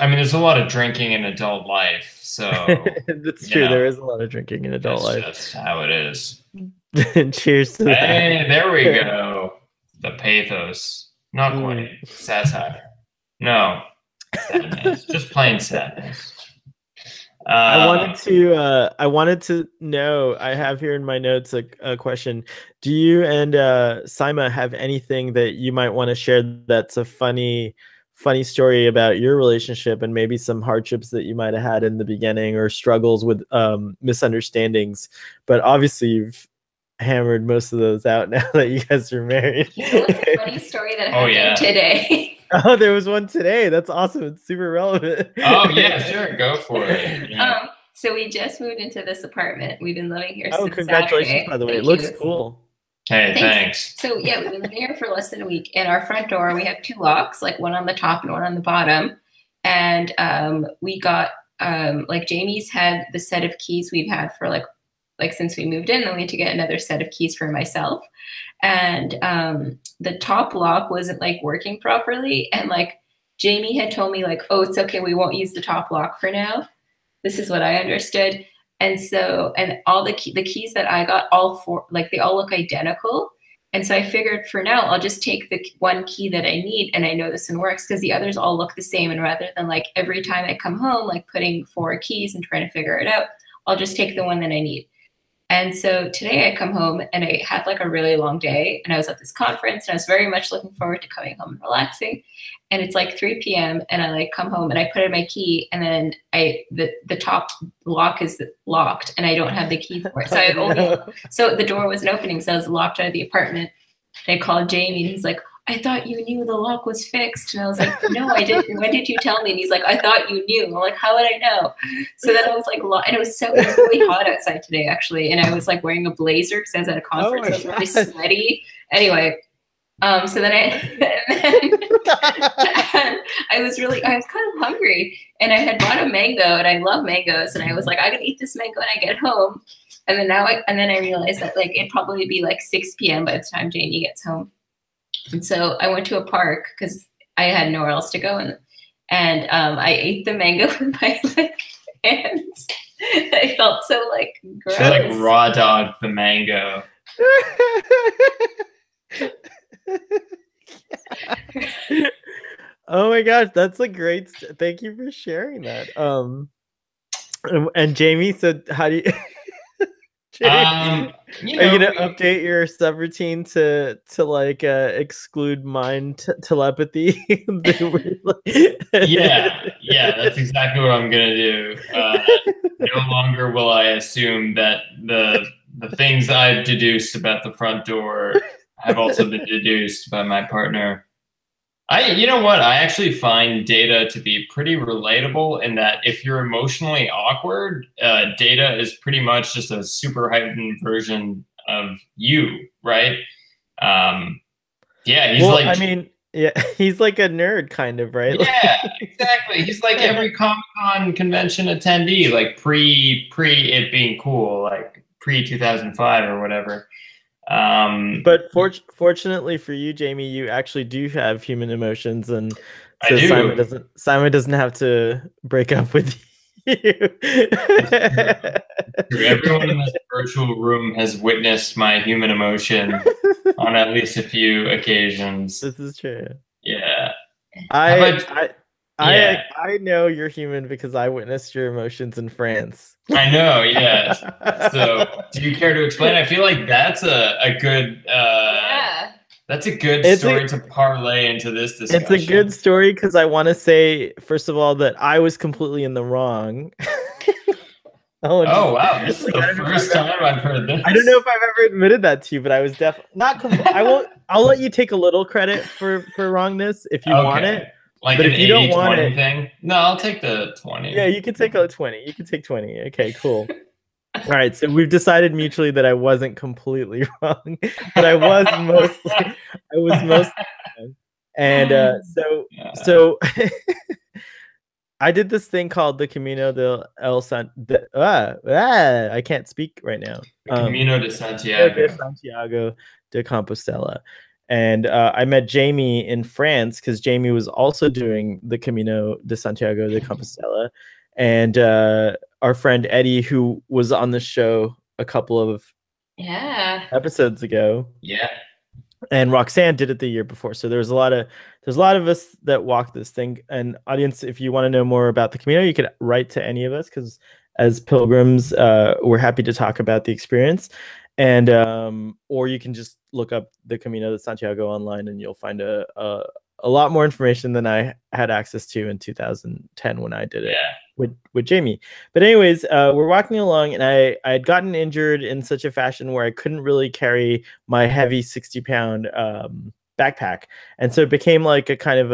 mean, there's a lot of drinking in adult life, so that's true. There is a lot of drinking in adult life. That's how it is. Cheers to that. Hey, there we go. The pathos, not quite satire. No, sadness. Just plain sadness. I wanted to know. I have here in my notes a question. Do you and Saima have anything that you might want to share that's a funny story about your relationship, and maybe some hardships that you might have had in the beginning, or struggles with misunderstandings? But obviously you've hammered most of those out now that you guys are married. What's a funny story that happened today? Oh, there was one today. That's awesome. It's super relevant. Oh yeah, sure, go for it. Yeah. So we just moved into this apartment. We've been living here since congratulations, Saturday. By the way. It looks cool. Hey, thanks. So yeah, we've been living here for less than a week. In our front door, we have two locks, like one on the top and one on the bottom. And we got like Jamie's had the set of keys we've had for like since we moved in. Then we had to get another set of keys for myself. And the top lock wasn't like working properly. And like Jamie had told me like, oh, it's okay, we won't use the top lock for now. This is what I understood. And so, and all the keys that I got, all four, like they all look identical. And so I figured for now, I'll just take the one key that I need, and I know this one works, because the others all look the same. And rather than like every time I come home, like putting 4 keys and trying to figure it out, I'll just take the one that I need. And so today I come home and I had like a really long day, and I was at this conference and I was very much looking forward to coming home and relaxing. And it's like 3 p.m. and I like come home and I put in my key, and then the top lock is locked and I don't have the key for it. So the door wasn't opening, so I was locked out of the apartment. And I called Jamie and he's like, I thought you knew the lock was fixed. And I was like, no, I didn't. When did you tell me? And he's like, I thought you knew. I'm like, how would I know? So then I was like, and it was really hot outside today, actually. And I was like wearing a blazer because I was at a conference. I was really sweaty. Anyway, so then I was kind of hungry, and I had bought a mango, and I love mangoes. And I was like, I could eat this mango when I get home. And then I realized that like it'd probably be like 6 p.m. by the time Jamie gets home. And so I went to a park because I had nowhere else to go, and I ate the mango with my like hands. I felt so like gross. She like raw dogged the mango. Oh my gosh, that's a great. Thank you for sharing that. And Jamie said, "How do you?" Are you gonna update your subroutine to like exclude mind telepathy? yeah, that's exactly what I'm gonna do. No longer will I assume that the things I've deduced about the front door have also been deduced by my partner. You know what? I actually find Data to be pretty relatable in that if you're emotionally awkward, Data is pretty much just a super heightened version of you, right? Um, yeah, he's Well, like, I mean, yeah, he's like a nerd kind of, right? yeah, exactly. He's like every Comic-Con convention attendee, like pre it being cool, like pre 2005 or whatever. But fortunately for you, Jamie, you actually do have human emotions, and I so do. Simon doesn't have to break up with you. It's true. Everyone in this virtual room has witnessed my human emotion on at least a few occasions. This is true. Yeah. How I about, I yeah, I know you're human because I witnessed your emotions in France. I know, yes. So, do you care to explain? I feel like that's a good Yeah. that's a good It's story a to parlay into this it's a discussion. good story because I want to say first of all that I was completely in the wrong. Oh wow, this is Like, the first time I've heard this. I don't know if I've ever admitted that to you, but I was definitely not. I won't. I'll let you take a little credit for wrongness if you want it. Like But an if you don't want 80-20 it, thing. No, I'll take the 20. yeah, you can take a 20. You can take 20. Okay, cool. All right, so we've decided mutually that I wasn't completely wrong, but I was mostly wrong. And so I did this thing called the Camino del El San. I can't speak right now. Camino de Santiago. Santiago de Compostela, and I met Jamie in France because Jamie was also doing the Camino de Santiago de Compostela, and our friend Eddie, who was on the show a couple of episodes ago. Yeah. And Roxanne did it the year before. So there's a lot of us that walk this thing. And audience, if you want to know more about the Camino, you could write to any of us because as pilgrims, we're happy to talk about the experience. And or you can just look up the Camino de Santiago online and you'll find a lot more information than I had access to in 2010 when I did it with Jamie. But anyways, we're walking along and I had gotten injured in such a fashion where I couldn't really carry my heavy 60-pound backpack. And so it became like a kind of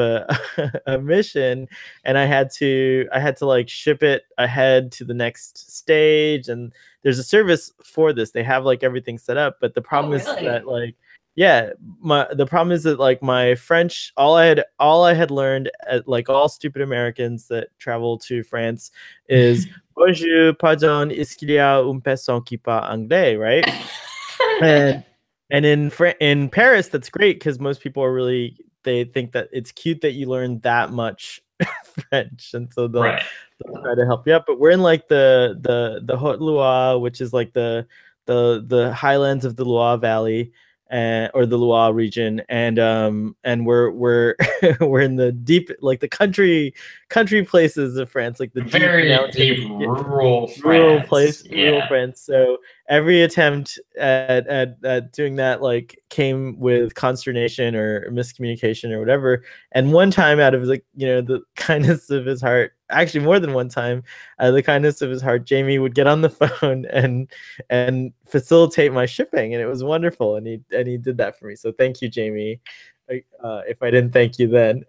a mission, and I had to like ship it ahead to the next stage. And there's a service for this. They have like everything set up, but the problem is that like the problem is that like my French, all I had learned at, like all stupid Americans that travel to France, is bonjour, pardon, est-ce qu'il y a une personne qui parle anglais, right? and in Paris, that's great because most people are really, they think that it's cute that you learn that much French, and so they'll try to help you out. But we're in like the Haute Loire, which is like the highlands of the Loire Valley, or the Loire region, and we're we're in the deep, like the country places of France, like the very deep rural France. Rural France. So every attempt at doing that like came with consternation or miscommunication or whatever. And one time, out of like the kindness of his heart, actually more than one time, the kindness of his heart, Jamie would get on the phone and facilitate my shipping, and it was wonderful. And he did that for me. So thank you, Jamie. If I didn't thank you then.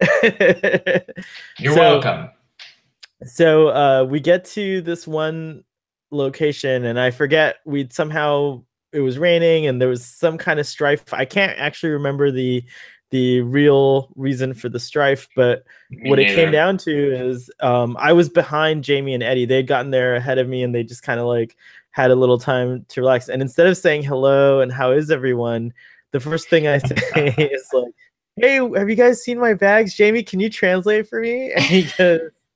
You're welcome. So we get to this one location, and I forget, it was raining and there was some kind of strife. I can't actually remember the real reason for the strife, but what it came down to is I was behind Jamie and Eddie. They'd gotten there ahead of me, and they just kind of like had a little time to relax. And instead of saying hello and how is everyone, the first thing I say is like, hey, have you guys seen my bags? Jamie, can you translate for me?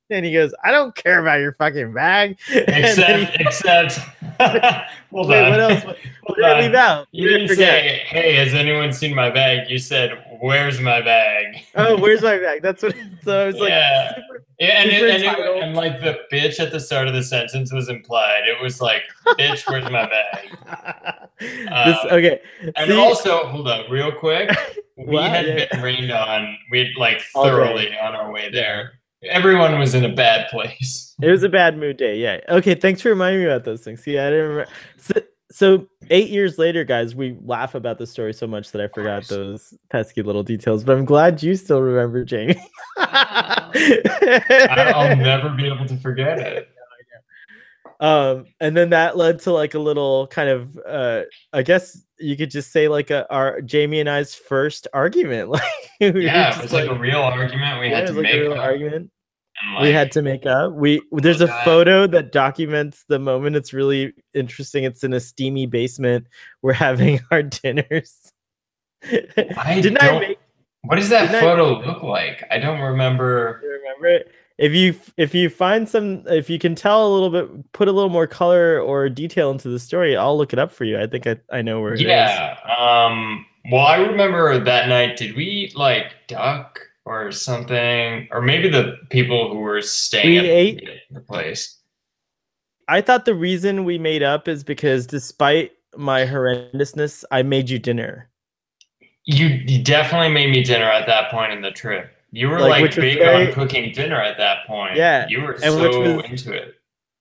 And he goes, I don't care about your fucking bag. Except hold on. What else? What did I leave out? You didn't say, hey, has anyone seen my bag? You said, where's my bag? Oh, where's my bag? That's what. So I was like, and like the bitch at the start of the sentence was implied. It was like, bitch, where's my bag? Okay. And also, hold on, real quick. We had been rained on. We'd like thoroughly on our way there. Everyone was in a bad place. It was a bad mood day. Yeah. Okay. Thanks for reminding me about those things. See, I didn't remember. So 8 years later, guys, we laugh about the story so much that I forgot those pesky little details. But I'm glad you still remember, Jamie. Wow. I'll never be able to forget it. And then that led to like a little kind of I guess you could just say like our Jamie and I's first argument. Like Yeah, it was like a real argument we had to make up. Argument. And, We had to make up. There's a photo that documents the moment. It's really interesting. It's in a steamy basement. We're having our dinners. What does that photo look like? I don't remember. You remember it? If you find if you can tell a little bit, put a little more color or detail into the story, I'll look it up for you. I think I know where it is. Well, I remember that night, did we eat like duck or something? Or maybe the people who were staying at the place. I thought the reason we made up is because despite my horrendousness, I made you dinner. You definitely made me dinner at that point in the trip. You were like big on cooking dinner at that point. Yeah. You were so into it.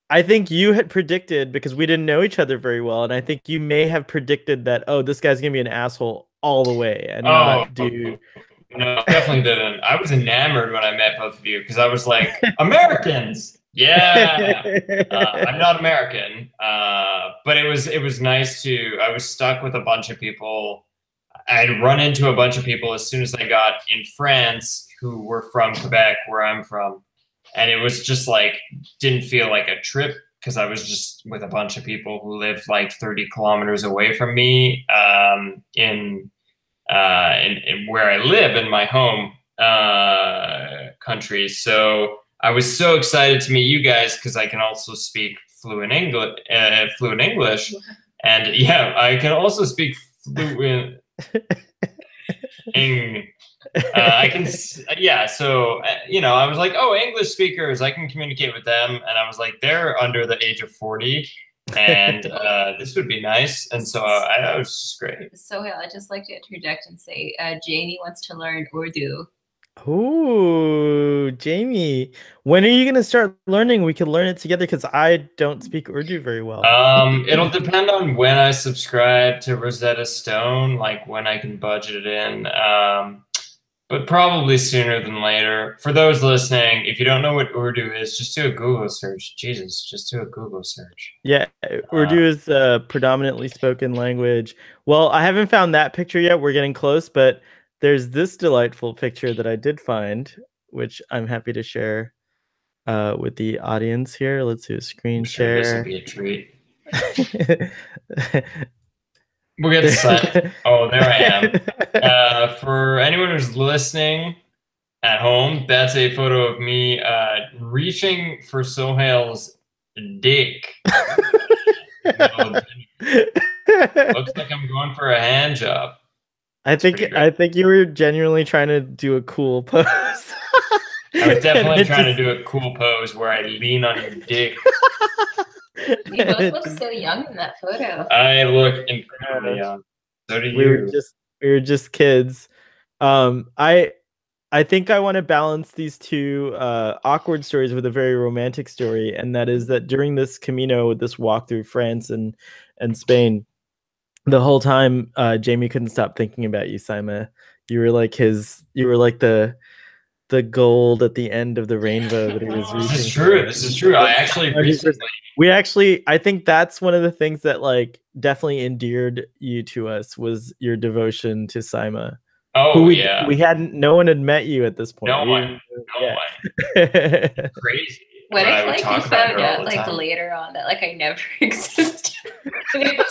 I think you had predicted, because we didn't know each other very well, and I think you may have predicted that, oh, this guy's gonna be an asshole all the way and not do. No, definitely didn't. I was enamored when I met both of you because I was like, Americans. Yeah. I'm not American. But it was nice to. I was stuck with a bunch of people. I'd run into a bunch of people as soon as I got in France who were from Quebec, where I'm from. And it was just like, didn't feel like a trip because I was just with a bunch of people who lived like 30 kilometers away from me in where I live in my home country. So I was so excited to meet you guys because I can also speak fluent English. And yeah, I can also speak fluent I can, yeah. So, I was like, oh, English speakers, I can communicate with them. And I was like, they're under the age of 40 and this would be nice. And so I was just great. So I'd just like to interject and say, Jamie wants to learn Urdu. Oh, Jamie, when are you going to start learning? We can learn it together because I don't speak Urdu very well. It'll depend on when I subscribe to Rosetta Stone, like when I can budget it in. But probably sooner than later. For those listening, if you don't know what Urdu is, just do a Google search. Jesus, just do a Google search. Yeah, Urdu is a predominantly spoken language. Well, I haven't found that picture yet. We're getting close, but there's this delightful picture that I did find, which I'm happy to share with the audience here. Let's do a screen share. This will be a treat. We'll get set. Oh, there I am. For anyone who's listening at home, that's a photo of me reaching for Sohail's dick. Looks like I'm going for a hand job. I think you were genuinely trying to do a cool pose. I was definitely trying to do a cool pose where I lean on your dick. You both look so young in that photo. I look incredibly young. So do you. We were just kids. I think I want to balance these two awkward stories with a very romantic story, and that is that during this Camino, this walk through France and Spain, the whole time Jamie couldn't stop thinking about you, Sima. You were like the gold at the end of the rainbow that he was reaching. This is true. I think that's one of the things that like definitely endeared you to us was your devotion to Sima. Oh, no one had met you at this point. No one. Crazy. What if like you found out like later on that like I never existed? I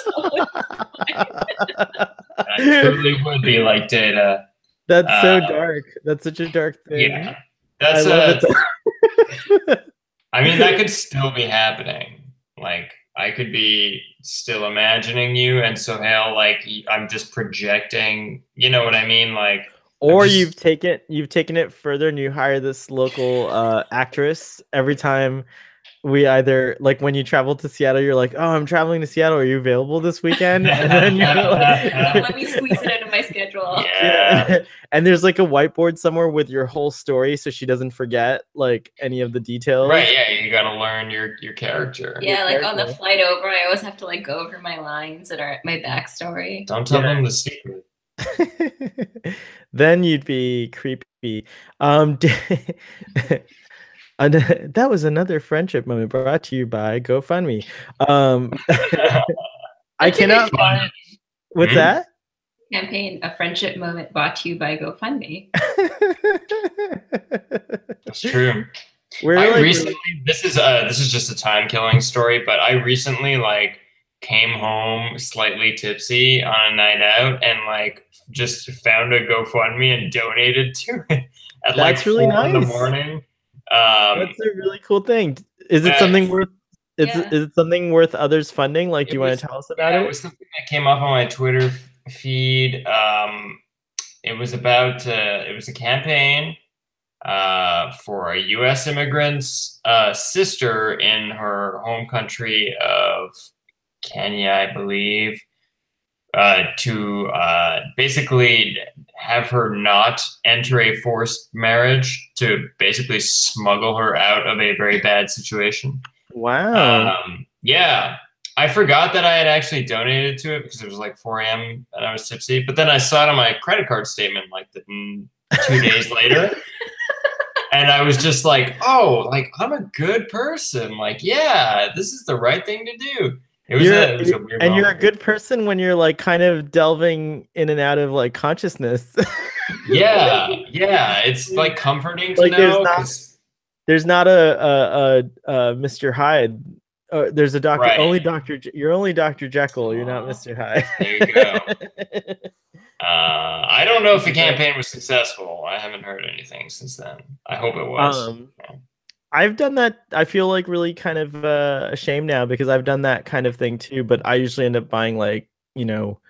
truly would be like Data. That's so dark. That's such a dark thing. Yeah, that's I mean, that could still be happening. Like, I could be still imagining you, and Sohail, like, I'm just projecting. You know what I mean? Like, or you've taken it further, and you hire this local actress every time we either like when you travel to Seattle, you're like, oh, I'm traveling to Seattle. Are you available this weekend? And then you're Let me squeeze it into my schedule. Yeah. And there's like a whiteboard somewhere with your whole story, so she doesn't forget like any of the details. Right. Yeah. You got to learn your character. Yeah, like on the flight over, I always have to like go over my lines and my backstory. Don't tell them the secret. Then you'd be creepy. That was another friendship moment brought to you by GoFundMe. I cannot find. What's that? Campaign, a friendship moment brought to you by GoFundMe. That's true. This is just a time killing story, but I recently like came home slightly tipsy on a night out and like just found a GoFundMe and donated to it at like really 4 nice. in the morning. That's a really cool thing. Is it something worth? Is it something worth others funding? Like, do you want to tell us about it? It was something that came up on my Twitter feed. It was about it was a campaign for a U.S. immigrant's sister in her home country of Kenya, I believe, to basically have her not enter a forced marriage, to basically smuggle her out of a very bad situation. Wow. Yeah. I forgot that I had actually donated to it because it was like 4 a.m. and I was tipsy. But then I saw it on my credit card statement like 2 days later. And I was just like, oh, like I'm a good person. Like, yeah, this is the right thing to do. It was a weird and moment. You're a good person when you're like kind of delving in and out of like consciousness. Yeah. It's like comforting to know. There's not a Mr. Hyde. There's a doctor. Right. You're only Dr. Jekyll. You're not Mr. Hyde. There you go. I don't know if the campaign was successful. I haven't heard anything since then. I hope it was. I've done that. I feel like really kind of ashamed now because I've done that kind of thing too. But I usually end up buying like, you know,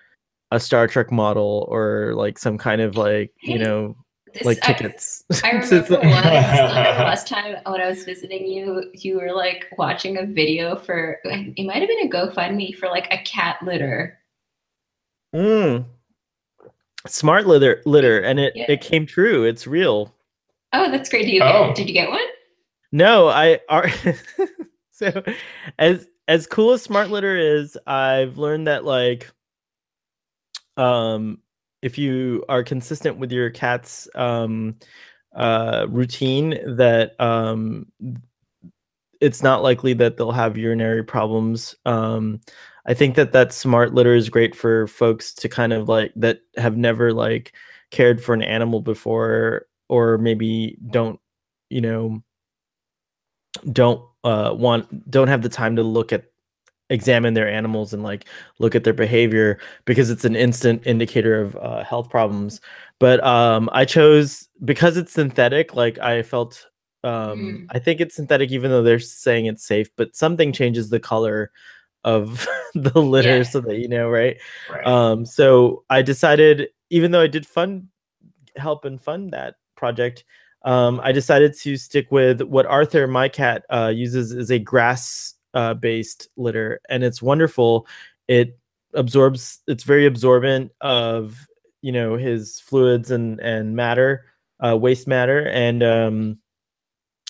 a Star Trek model or like some kind of like, you know, like tickets. I remember last time when I was visiting you, you were like watching a video for, it might have been a GoFundMe for like a cat litter. Smart litter, and it came true. It's real. Oh, that's great. Did you get one? No, so as cool as Smart Litter is, I've learned that like if you are consistent with your cat's routine, that it's not likely that they'll have urinary problems. I think that Smart Litter is great for folks to kind of like that have never like cared for an animal before, or maybe don't have the time to examine their animals and like look at their behavior, because it's an instant indicator of health problems. But I chose, because it's synthetic, like I felt I think it's synthetic even though they're saying it's safe, but something changes the color of the litter so that right? So I decided, even though I did help and fund that project, I decided to stick with what Arthur, my cat, uses, is a grass based litter, and it's wonderful. It's very absorbent of his fluids and matter, waste matter, and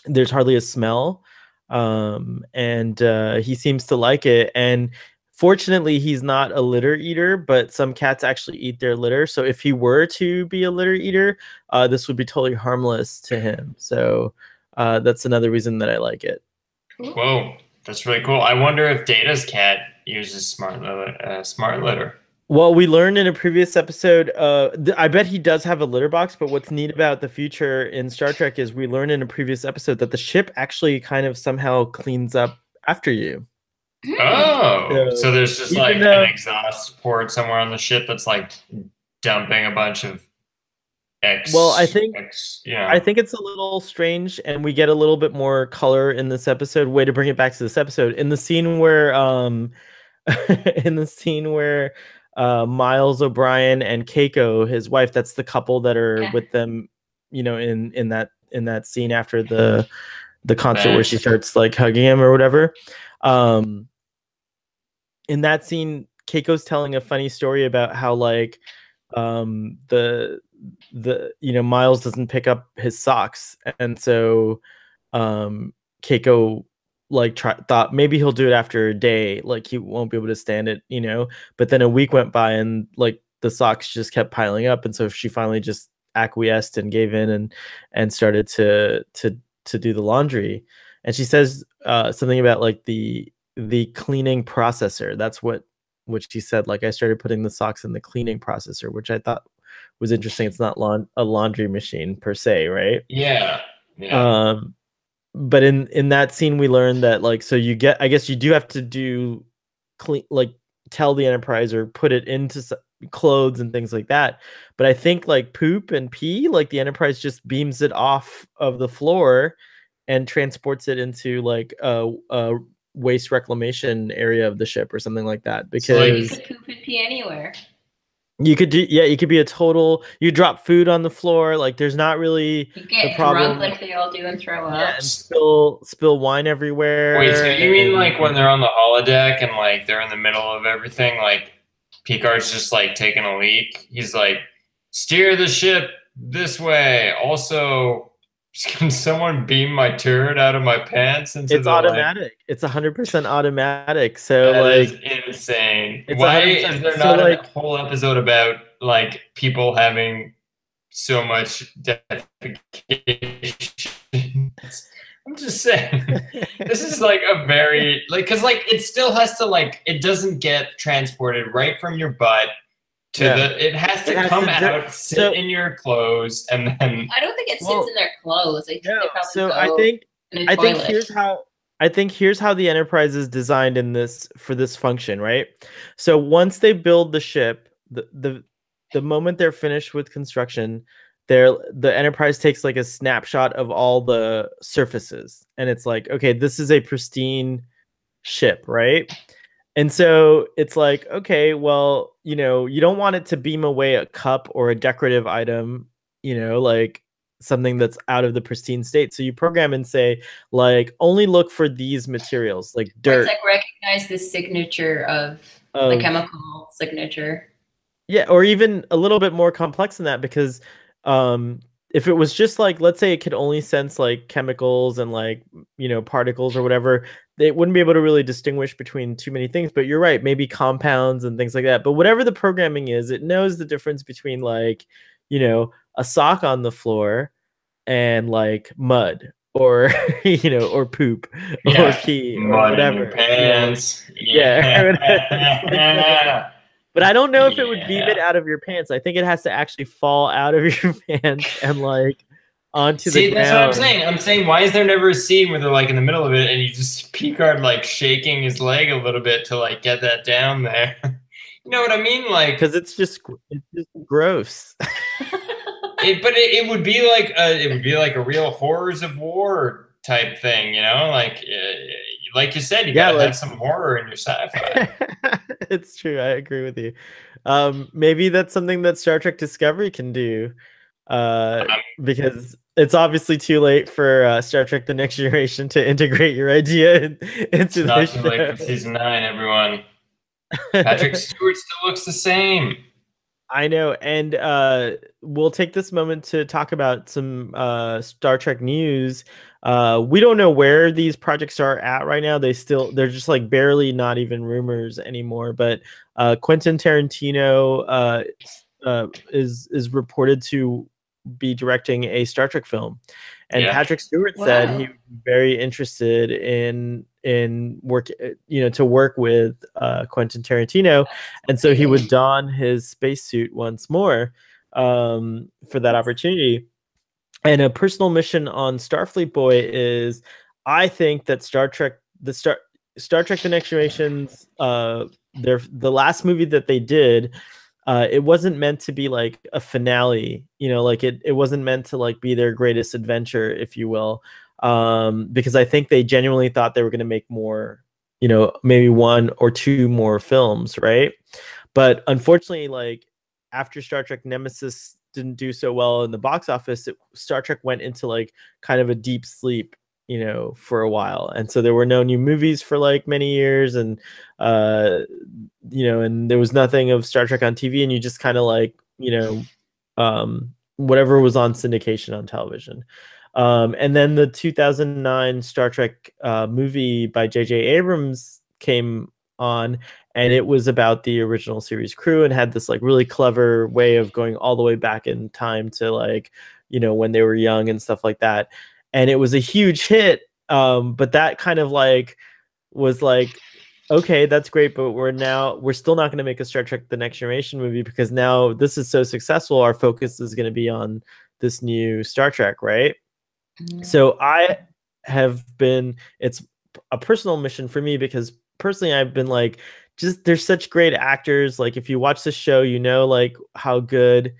there's hardly a smell, and he seems to like it. And fortunately, he's not a litter eater, but some cats actually eat their litter. So if he were to be a litter eater, this would be totally harmless to him. So that's another reason that I like it. Whoa, that's really cool. I wonder if Data's cat uses Smart Litter. Well, we learned in a previous episode, I bet he does have a litter box, but what's neat about the future in Star Trek is we learned in a previous episode that the ship actually kind of somehow cleans up after you. Oh, so there's just like an exhaust port somewhere on the ship that's like dumping a bunch of Well, I think it's a little strange, and we get a little bit more color in this episode. Way to bring it back to this episode. In the scene where Miles O'Brien and Keiko, his wife, that's the couple that are with them, in that scene after the the concert where she starts like hugging him or whatever. In that scene, Keiko's telling a funny story about how like the Miles doesn't pick up his socks, and so Keiko like thought maybe he'll do it after a day, like he won't be able to stand it, but then a week went by and like the socks just kept piling up, and so she finally just acquiesced and gave in and started to do the laundry. And she says something about like the cleaning processor. That's what she said, like I started putting the socks in the cleaning processor, which I thought was interesting. It's not a laundry machine per se, right? Yeah. But in that scene we learned that like, so I guess you do have to do clean, like tell the Enterprise or put it into clothes and things like that. But I think like poop and pee, like the Enterprise just beams it off of the floor and transports it into like a waste reclamation area of the ship or something like that. Because so, like, you could poop and pee anywhere. You could be a total, you drop food on the floor, like there's not really you get the problem, drunk like they all do and throw up. And spill wine everywhere. Wait, so you mean like when they're on the holodeck and like they're in the middle of everything, like Picard's just like taking a leak? He's like, steer the ship this way. Also, can someone beam my turd out of my pants into it's automatic. It's 100% automatic. So that like is insane. It's why is there not a whole episode about like people having so much defecation? I'm just saying, this is like a very like, because like it still has to like, it doesn't get transported right from your butt to it has to come out, sit in your clothes, and then I don't think it sits in their clothes. I think they probably so go I think in a toilet. here's how the Enterprise is designed for this function, right? So once they build the ship, the moment they're finished with construction, the Enterprise takes like a snapshot of all the surfaces, and it's like, okay, this is a pristine ship, right? And so it's like, okay, well, you don't want it to beam away a cup or a decorative item, like something that's out of the pristine state. So you program and say, like, only look for these materials, like dirt. Or it's like recognize the signature of the chemical signature. Yeah, or even a little bit more complex than that, because if it was just like, let's say it could only sense like chemicals and like, particles or whatever, they wouldn't be able to really distinguish between too many things. But you're right, maybe compounds and things like that. But whatever the programming is, it knows the difference between like, a sock on the floor and like mud or, or poop or pee or mud whatever. in your pants. But I don't know if it would beam it out of your pants. I think it has to actually fall out of your pants and like onto the ground. That's what I'm saying. I'm saying, why is there never a scene where they're like in the middle of it and you just Picard like shaking his leg a little bit to like get that down there? You know what I mean? Like, because it's just gross. It would be like a real horrors of war type thing, like you said, you gotta have some horror in your sci-fi. It's true. I agree with you. Maybe that's something that Star Trek Discovery can do, because it's obviously too late for Star Trek: The Next Generation to integrate your idea into the show. It's not too late for season 9, everyone. Patrick Stewart still looks the same. I know, and we'll take this moment to talk about some Star Trek news. We don't know where these projects are at right now. They're just like barely not even rumors anymore. But Quentin Tarantino is reported to be directing a Star Trek film, and Patrick Stewart said he was very interested in work, to work with Quentin Tarantino, and so he would don his spacesuit once more for that opportunity. And a personal mission on Starfleet Boy is, I think that Star Trek: The Next Generation's the last movie that they did, it wasn't meant to be like a finale, like it wasn't meant to like be their greatest adventure, if you will, because I think they genuinely thought they were going to make more, maybe 1 or 2 more films, right? But unfortunately, like after Star Trek Nemesis didn't do so well in the box office, Star Trek went into like kind of a deep sleep, you know, for a while. And so there were no new movies for like many years, and you know, and there was nothing of Star Trek on TV, and you just kind of like, you know, whatever was on syndication on television. And then the 2009 Star Trek movie by J.J. Abrams came on, and it was about the original series crew, and had this like really clever way of going all the way back in time to like, you know, when they were young and stuff like that. And it was a huge hit. But that kind of like was like, okay, that's great, but we're still not going to make a Star Trek The Next Generation movie, because now this is so successful, our focus is going to be on this new Star Trek, right? So I have been, it's a personal mission for me, because personally I've been like, just there's such great actors. Like if you watch the show, you know, like how good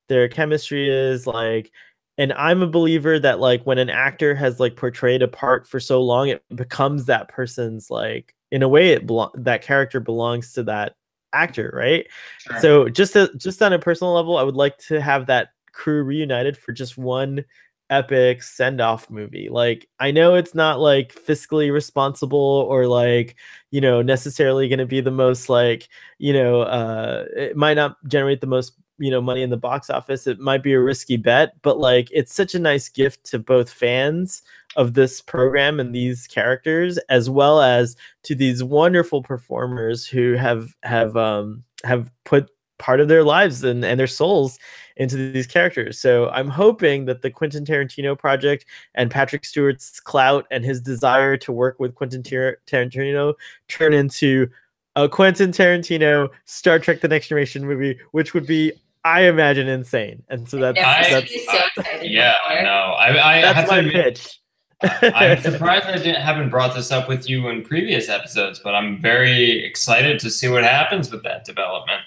their chemistry is, like, and I'm a believer that like when an actor has like portrayed a part for so long, it becomes that person's, like, in a way that character belongs to that actor, right? Sure. So just on a personal level, I would like to have that crew reunited for just one epic send-off movie. Like, I know it's not like fiscally responsible, or like, you know, necessarily going to be the most like, you know, it might not generate the most, you know, money in the box office. It might be a risky bet, but like it's such a nice gift to both fans of this program and these characters, as well as to these wonderful performers who have put part of their lives and their souls into these characters. So I'm hoping that the Quentin Tarantino project and Patrick Stewart's clout and his desire to work with Quentin Tarantino turn into a Quentin Tarantino Star Trek The Next Generation movie, which would be, I imagine, insane. And so that's yeah, I know. I that's have to my admit, pitch. I'm surprised haven't brought this up with you in previous episodes, but I'm very excited to see what happens with that development.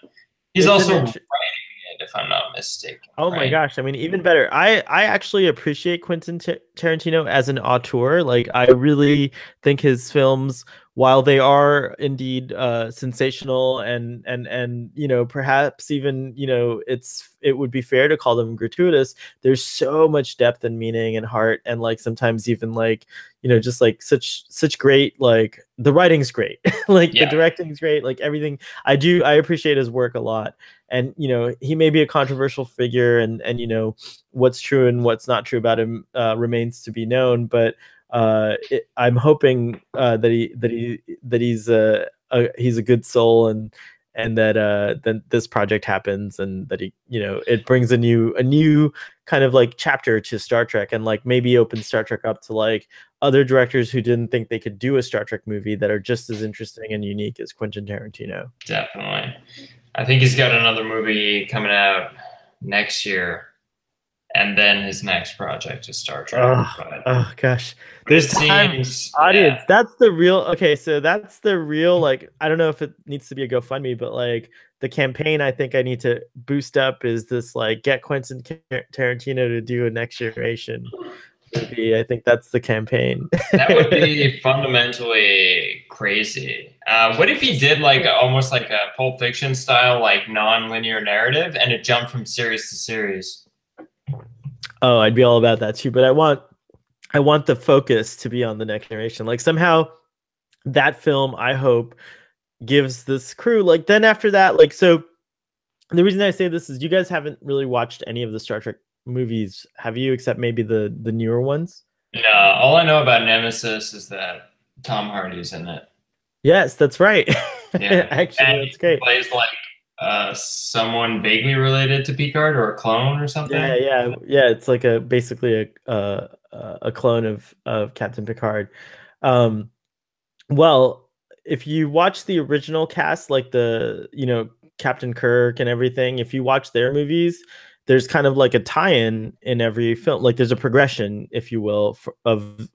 He's also writing it, if I'm not mistaken. Oh my gosh, I mean, even better. I actually appreciate Quentin Tarantino as an auteur. Like, I really think his films, while they are indeed sensational and you know, perhaps even, you know, it would be fair to call them gratuitous, there's so much depth and meaning and heart, and like sometimes even like, you know, just like such great, like the writing's great, like the directing's great, like everything. I appreciate his work a lot. And, you know, he may be a controversial figure, and you know, what's true and what's not true about him remains to be known. But I'm hoping that he's a good soul, and that then this project happens, and that he, you know, it brings a new kind of like chapter to Star Trek, and like maybe opens Star Trek up to like other directors who didn't think they could do a Star Trek movie that are just as interesting and unique as Quentin Tarantino. Definitely. I think he's got another movie coming out next year, and then his next project is Star Trek. Oh gosh, there's times, audience. Yeah. That's the real. Okay, so that's the real. Like, I don't know if it needs to be a GoFundMe, but like the campaign I think I need to boost up is this, like, get Quentin Tarantino to do a Next Generation movie. I think that's the campaign. That would be fundamentally crazy. What if he did like almost like a Pulp Fiction style, like non-linear narrative, and it jumped from series to series? Oh, I'd be all about that too. But I want the focus to be on the Next Generation. Like, somehow that film, I hope, gives this crew, like, then after that, like, so the reason I say this is you guys haven't really watched any of the Star Trek movies, have you? Except maybe the newer ones? No, all I know about Nemesis is that Tom Hardy's in it. Yes, that's right. Yeah, actually, and that's great. He plays like someone vaguely related to Picard, or a clone or something. Yeah. It's like basically a clone of Captain Picard. Well, if you watch the original cast, like the, you know, Captain Kirk and everything, if you watch their movies, there's kind of like a tie-in in every film. Like, there's a progression, if you will, of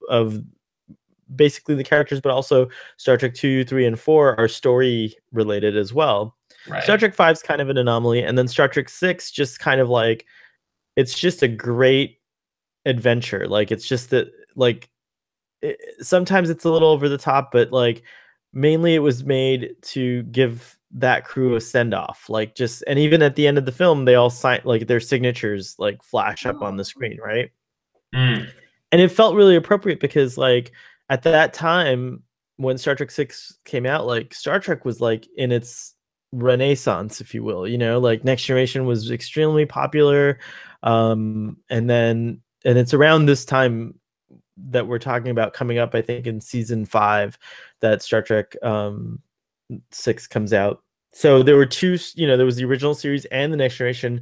basically the characters, but also Star Trek 2, 3, and 4 are story related as well. Right. Star Trek 5 is kind of an anomaly, and then Star Trek 6 just kind of like, it's just a great adventure. Like, it's just that, like, sometimes it's a little over the top, but like mainly it was made to give that crew a send-off. Like, just, and even at the end of the film, they all sign, like, their signatures like flash up on the screen, right? And it felt really appropriate because like at that time when Star Trek 6 came out, like Star Trek was like in its renaissance, if you will, you know, like Next Generation was extremely popular. And it's around this time that we're talking about coming up, I think in season 5, that Star Trek 6 comes out. So there were two, you know, there was the original series and the Next Generation.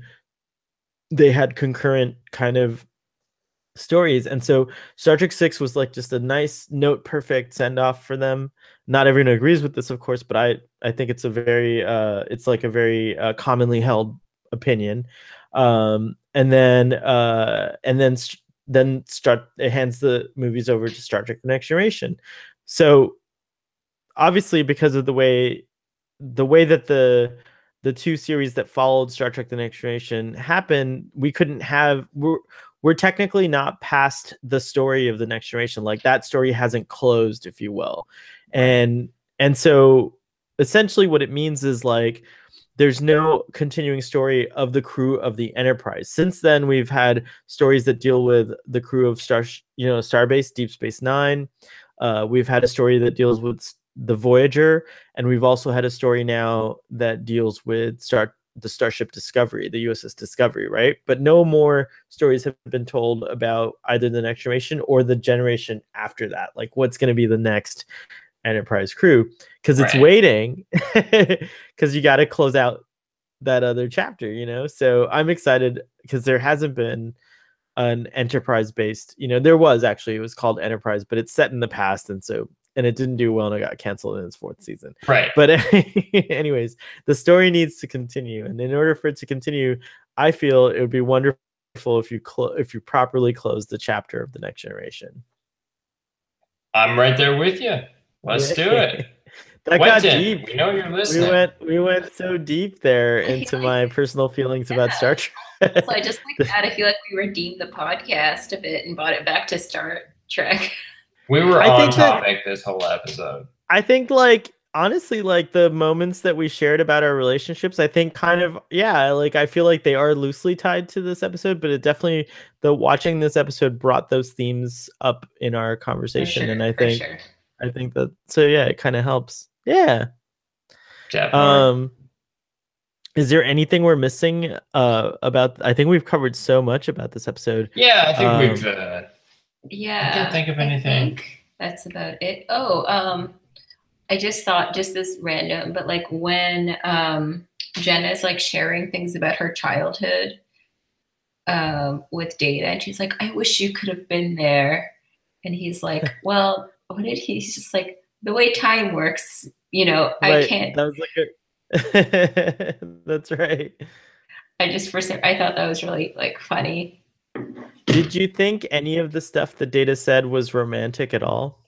They had concurrent kind of stories, and so Star Trek 6 was like just a nice note perfect send off for them. Not everyone agrees with this, of course, but I think it's a very it's like a very commonly held opinion. Then start it hands the movies over to Star Trek: The Next Generation. So obviously, because of the way that the two series that followed Star Trek: The Next Generation happened, we couldn't have we're technically not past the story of the Next Generation. Like that story hasn't closed, if you will. And so essentially what it means is like there's no continuing story of the crew of the Enterprise. Since then, we've had stories that deal with the crew of Starbase, Deep Space Nine. We've had a story that deals with the Voyager, and we've also had a story now that deals with the Starship Discovery, the USS Discovery, right? But no more stories have been told about either the Next Generation or the generation after that. Like what's going to be the next Enterprise crew, because it's waiting, because you got to close out that other chapter, you know? So I'm excited because there hasn't been an Enterprise based, you know, there was actually, it was called Enterprise, but it's set in the past. And it didn't do well and it got canceled in its 4th season. Right. But anyways, the story needs to continue. And in order for it to continue, I feel it would be wonderful if you properly close the chapter of the Next Generation. I'm right there with you. Let's do it. That got deep. We know you're listening. We went so deep there into my personal feelings about Star Trek. So I just like that. I feel like we redeemed the podcast a bit and brought it back to Star Trek. We were on topic this whole episode. I think, like, honestly, like the moments that we shared about our relationships, I think kind of, yeah, like I feel like they are loosely tied to this episode, but it definitely, watching this episode brought those themes up in our conversation. Sure, and I think that, so yeah, it kind of helps. Yeah. Definitely. Is there anything we're missing about, I think we've covered so much about this episode. Yeah, I think we've yeah, I can't think of anything. I think that's about it. Oh, I just thought, just this random, but like when Jenna is like sharing things about her childhood with Data, and she's like, I wish you could have been there. And he's like, well, he's just like, the way time works, you know, right. I can't. That was like that's right. I thought that was really like funny. Did you think any of the stuff that Data said was romantic at all?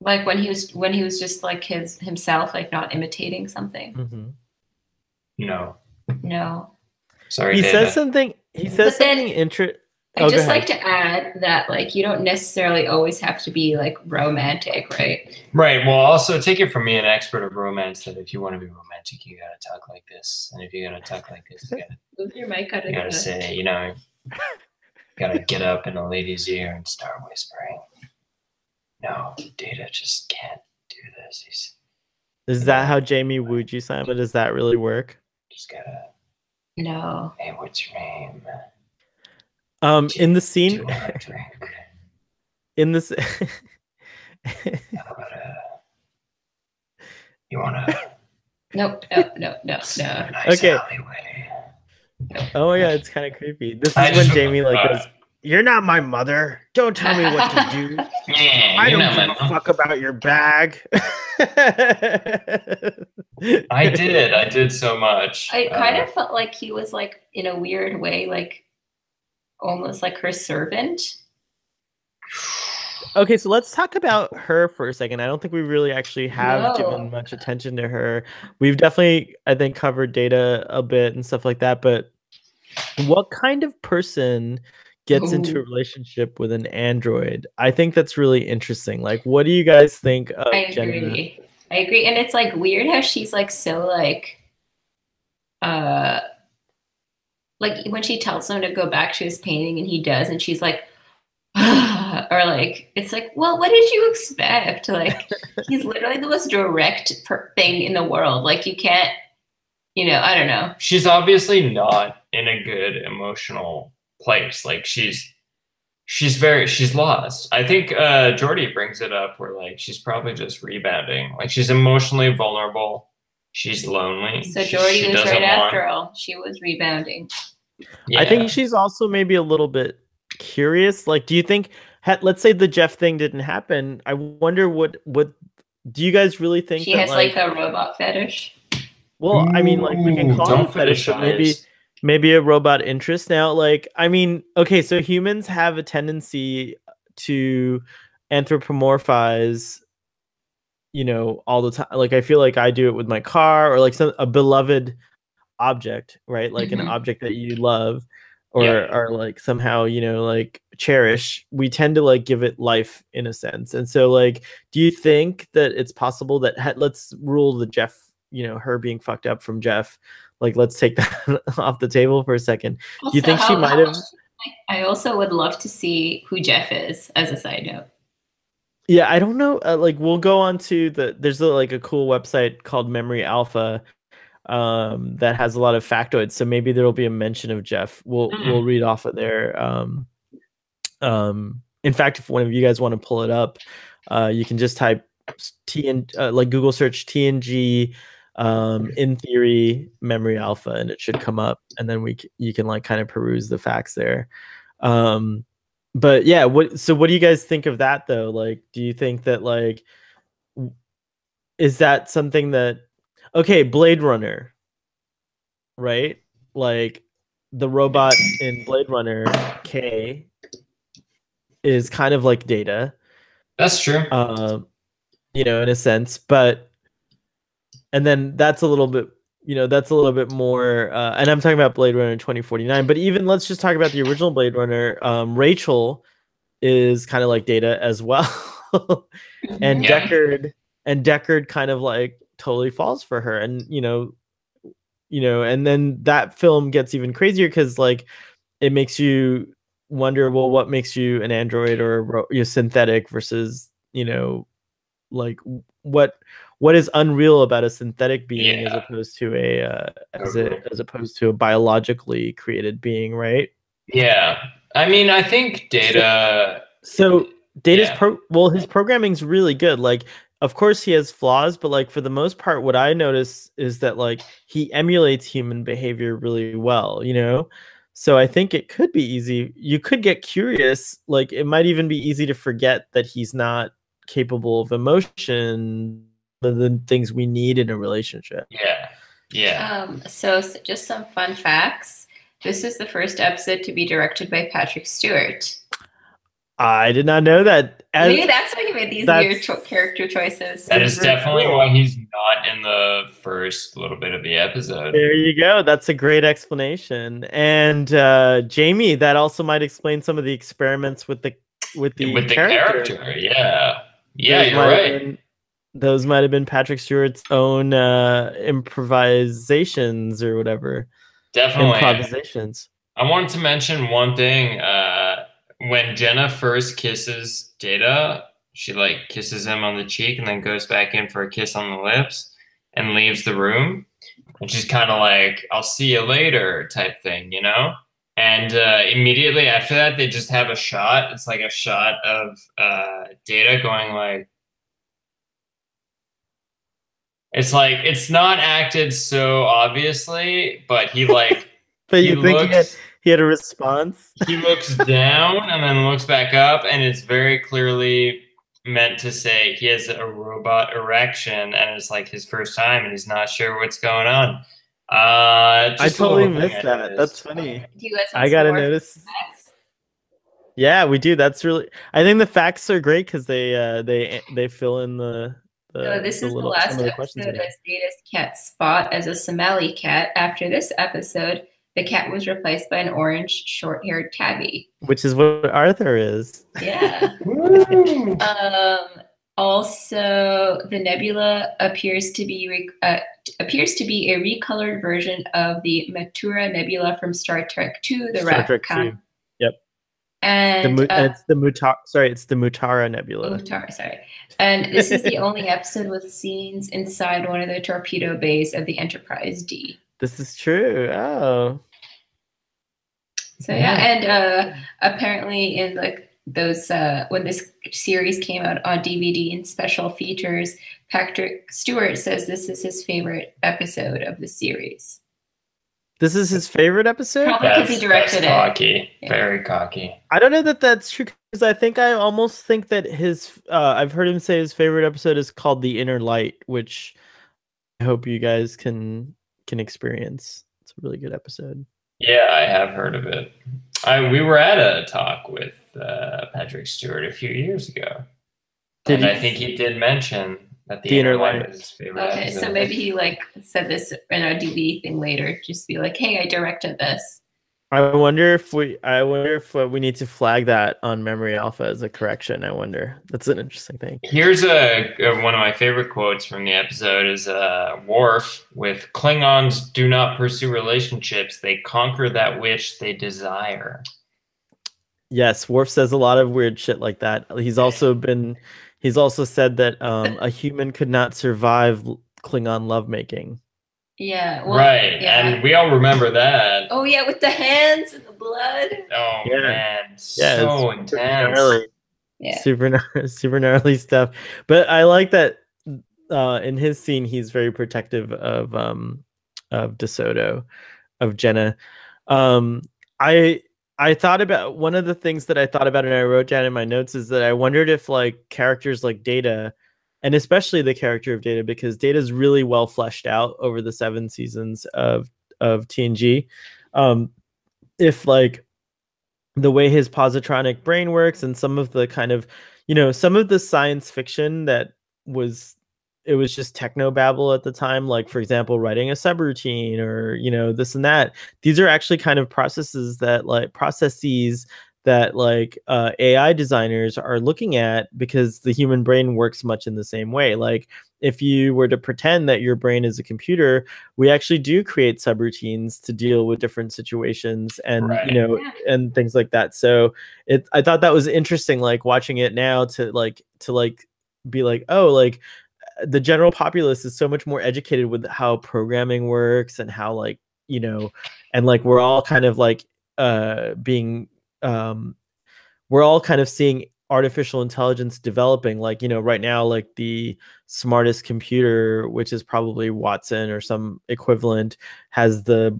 Like when he was just like himself, like not imitating something. Mm-hmm. No. Sorry, he Data. says something. He says something interesting. I just like to add that, like, you don't necessarily always have to be like romantic, right? Right. Well, also take it from me, an expert of romance, that if you want to be romantic, you gotta talk like this, and if you're gonna talk like this, you gotta move your mic out. You gotta say, you know, gotta get up in a lady's ear and start whispering. No, Data just can't do this. Is that how Jamie wooed you, Simon? Does that really work? Just gotta. No. Hey, what's your name? In the scene. Do you want a drink? In this. You wanna? Nope. No. Nice okay. alleyway. Oh my god, it's kind of creepy. This is when Jamie like goes, "You're not my mother. Don't tell me what to do. Yeah, I don't give a fuck about your bag." I did so much. I kind of felt like he was like, in a weird way, like almost like her servant. Okay, so let's talk about her for a second. I don't think we really actually have given much attention to her. We've definitely, I think, covered Data a bit and stuff like that, but what kind of person gets into a relationship with an android? I think that's really interesting. Like, what do you guys think of Jenna? I agree. And it's like weird how she's like so like like when she tells him to go back to his painting and he does, and she's like, or like, it's like, well, what did you expect? Like, he's literally the most direct thing in the world. Like, you can't, I don't know. She's obviously not in a good emotional place. Like, she's lost. I think Jordy brings it up where like she's probably just rebounding. Like, she's emotionally vulnerable. She's lonely. So Jordy was right after all. She was rebounding. Yeah. I think she's also maybe a little bit curious. Like, do you think, let's say the Jeff thing didn't happen, I wonder what do you guys really think she has like a robot fetish? Well, I mean, like, we can call it fetish, but maybe a robot interest. Now, like, I mean, okay, so humans have a tendency to anthropomorphize, all the time. Like, I feel like I do it with my car, or like a beloved object, right? Like an object that you love, or like somehow, like cherish. We tend to like give it life in a sense. And so, like, do you think that it's possible that let's rule the Jeff, her being fucked up from Jeff, like, let's take that off the table for a second. Also, do you think she might have? I also would love to see who Jeff is, as a side note. Yeah, I don't know. Like, we'll go on to there's like a cool website called Memory Alpha that has a lot of factoids. So maybe there'll be a mention of Jeff. We'll read off of there. In fact, if one of you guys want to pull it up, you can just type like Google search TNG in theory Memory Alpha, and it should come up, and then you can like kind of peruse the facts there. But yeah, what do you guys think of that though? Like, do you think that, like, is that something that, okay, Blade Runner, right? Like, the robot in Blade Runner, K, is kind of like Data. That's true. In a sense, and then that's a little bit, more, and I'm talking about Blade Runner 2049, but even let's just talk about the original Blade Runner. Rachel is kind of like Data as well. And Deckard kind of like totally falls for her, and and then that film gets even crazier because, like, it makes you wonder, well, what makes you an android or a synthetic versus, like, what is unreal about a synthetic being as opposed to as opposed to a biologically created being, right? Yeah, I mean, I think Data. So Data's his programming's really good. Like, of course he has flaws, but like for the most part, what I notice is that like he emulates human behavior really well, So I think it could be easy. You could get curious. Like, it might even be easy to forget that he's not capable of emotion, the things we need in a relationship. So just some fun facts. This is the first episode to be directed by Patrick Stewart. I did not know that. Maybe that's why he made these weird character choices. That is definitely why he's not in the first little bit of the episode. There you go. That's a great explanation. And Jamie, that also might explain some of the experiments with the character. Yeah, you're right. Those might have been Patrick Stewart's own improvisations or whatever. Definitely improvisations. I wanted to mention one thing. When Jenna first kisses Data, she like kisses him on the cheek and then goes back in for a kiss on the lips and leaves the room. And she's kind of like, "I'll see you later" type thing, And immediately after that, they just have a shot. It's like a shot of Data going like, it's like, it's not acted so obviously, but he like, but you think he had a response? He looks down and then looks back up, and it's very clearly meant to say he has a robot erection, and it's like his first time, and he's not sure what's going on. I totally missed that. That's funny. Do you guys I gotta notice. Facts? Yeah, we do. That's really. I think the facts are great because they fill in the. So this is the last episode as Data's cat Spot as a Somali cat. After this episode, the cat was replaced by an orange, short-haired tabby. Which is what Arthur is. Yeah. Also, the nebula appears to be a recolored version of the Matura Nebula from Star Trek II, the Star Trek Rathacon. 2. Yep. And it's the Mutara Nebula. Mutara, sorry. And this is the only episode with scenes inside one of the torpedo bays of the Enterprise D. This is true. Oh. So yeah, and apparently in those when this series came out on DVD and special features, Patrick Stewart says this is his favorite episode of the series. This is his favorite episode? Probably because he directed it. Cocky. Yeah. Very cocky. I don't know that that's true, because I almost think that his I've heard him say his favorite episode is called The Inner Light, which I hope you guys can experience. It's a really good episode. Yeah, I have heard of it. We were at a talk with Patrick Stewart a few years ago. I think he did mention that The Inner Light was his favorite episode. So maybe he said this in a DVD thing later, just be like, hey, I directed this. I wonder if we need to flag that on Memory Alpha as a correction. I wonder. That's an interesting thing. Here's one of my favorite quotes from the episode is Worf with Klingons do not pursue relationships. They conquer that which they desire. Yes, Worf says a lot of weird shit like that. He's also said that a human could not survive Klingon lovemaking. Yeah. Well, right. Yeah. And we all remember that. Oh yeah, with the hands and the blood. Oh yeah. Man. Yeah, so intense. Yeah. Super gnarly stuff. But I like that in his scene he's very protective of DeSoto, of Jenna. I thought about one of the things that I thought about and I wrote down in my notes is that I wondered if characters like Data, and especially the character of Data, because Data is really well fleshed out over the 7 seasons of TNG. If the way his positronic brain works and some of the kind of, some of the science fiction that was just technobabble at the time, like for example, writing a subroutine or, this and that. These are actually kind of processes that AI designers are looking at, because the human brain works much in the same way. Like if you were to pretend that your brain is a computer, we actually do create subroutines to deal with different situations and, and things like that. So I thought that was interesting, watching it now to be like, oh, the general populace is so much more educated with how programming works and how and we're all kind of we're all kind of seeing artificial intelligence developing, right now, the smartest computer, which is probably Watson or some equivalent, has the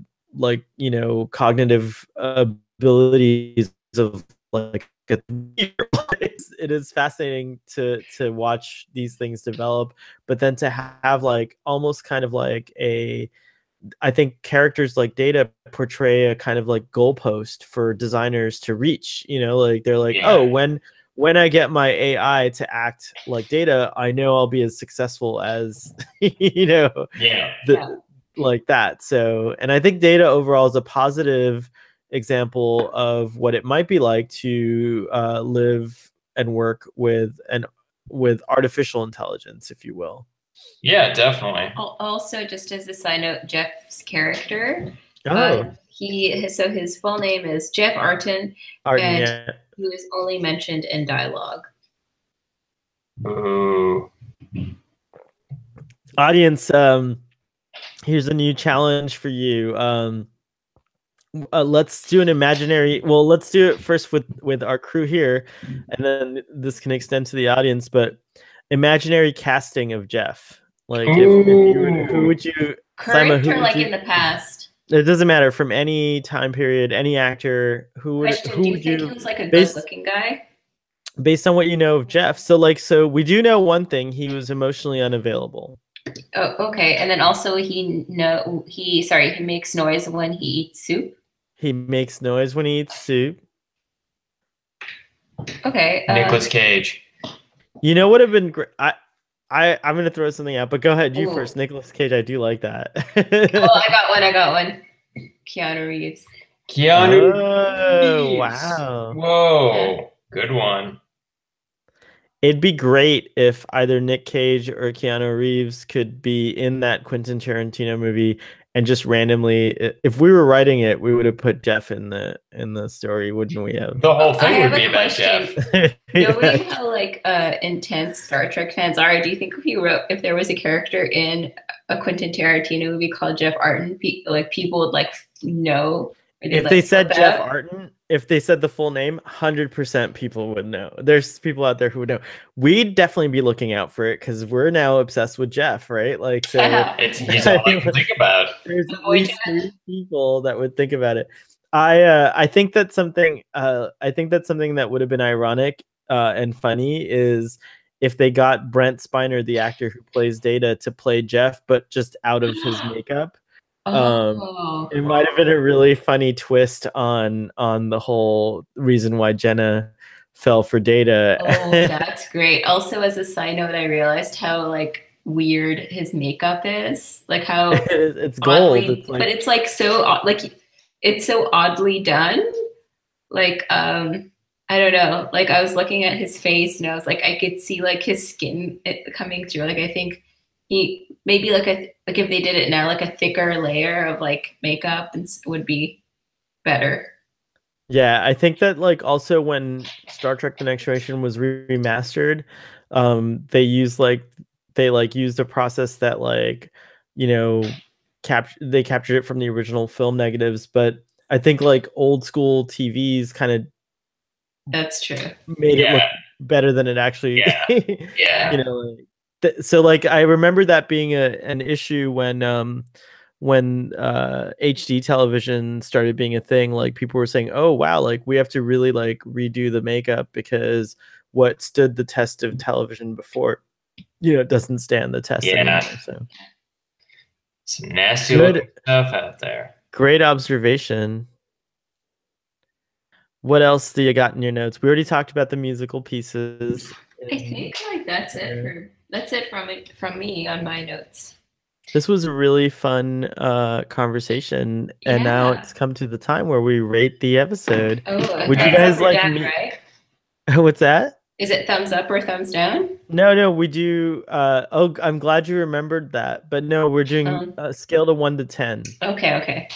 cognitive abilities of it is fascinating to watch these things develop, but then to have almost kind of I think characters like Data portray a kind of goalpost for designers to reach. They're like, oh, when I get my AI to act like Data, I know I'll be as successful as like that. So, and I think Data overall is a positive example of what it might be like to live and work with artificial intelligence, if you will. Yeah, definitely. Also, just as a side note, Jeff's character, his full name is Jeff Artin, and he was only mentioned in dialogue. Ooh. Audience, here's a new challenge for you. Let's do an imaginary. Well, let's do it first with our crew here, and then this can extend to the audience. But imaginary casting of Jeff. If you who would you? Current Simon, or in the past? It doesn't matter, from any time period, any actor. Who would you think he was a good-looking guy? Based on what you know of Jeff, so we do know one thing: he was emotionally unavailable. Oh, okay. And then also he makes noise when he eats soup. He makes noise when he eats soup. Okay. Nicolas Cage. You know what would have been great? I'm gonna throw something out, but go ahead. You first. Nicolas Cage. I do like that. I got one. Keanu Reeves. Oh, wow. Whoa. Good one. It'd be great if either Nick Cage or Keanu Reeves could be in that Quentin Tarantino movie and just randomly, if we were writing it, we would have put Jeff in the story, wouldn't we have? The whole I thing have would be a about Jeff. question. Knowing how like intense Star Trek fans are, do you think if there was a character in a Quentin Tarantino movie called Jeff Arden, like people would like know? Or they'd, If like, they said flip Jeff out? Arden, if they said the full name, 100% people would know. There's people out there who would know. We'd definitely be looking out for it because we're now obsessed with Jeff, right? Like, so He's all I can think about. there's The at boy least Jeff. 3 people that would think about it. I think that's something that would have been ironic and funny is if they got Brent Spiner, the actor who plays Data, to play Jeff, but just out of his makeup. Oh, It might have been a really funny twist on the whole reason why Jenna fell for Data. oh, that's great. Also, as a side note, I realized how like weird his makeup is. Like how It's gold. oddly, It's like, but it's like so like it's so oddly done. Like I don't know. Like I was looking at his face and I was like I could see like his skin coming through. Like I think he maybe like if they did it now, like a thicker layer of like makeup and would be better. yeah, I think that like also when Star Trek: The Next Generation was remastered, they used used a process that like, you know, they captured it from the original film negatives, but I think like old school TVs kind of That's true. made it look better than it actually Yeah. you know, like, so like I remember that being an issue when HD television started being a thing. Like people were saying, oh wow, like we have to really like redo the makeup because what stood the test of television before, it doesn't stand the test anymore. So some nasty looking stuff out there. Great observation. What else do you got in your notes? We already talked about the musical pieces. I think like that's it from me on my notes. This was a really fun conversation, and now it's come to the time where we rate the episode. Oh, would you guys like down, me? Right? What's that? Is it thumbs up or thumbs down? No, we do. Oh, I'm glad you remembered that. But no, we're doing a scale to 1 to 10. Okay.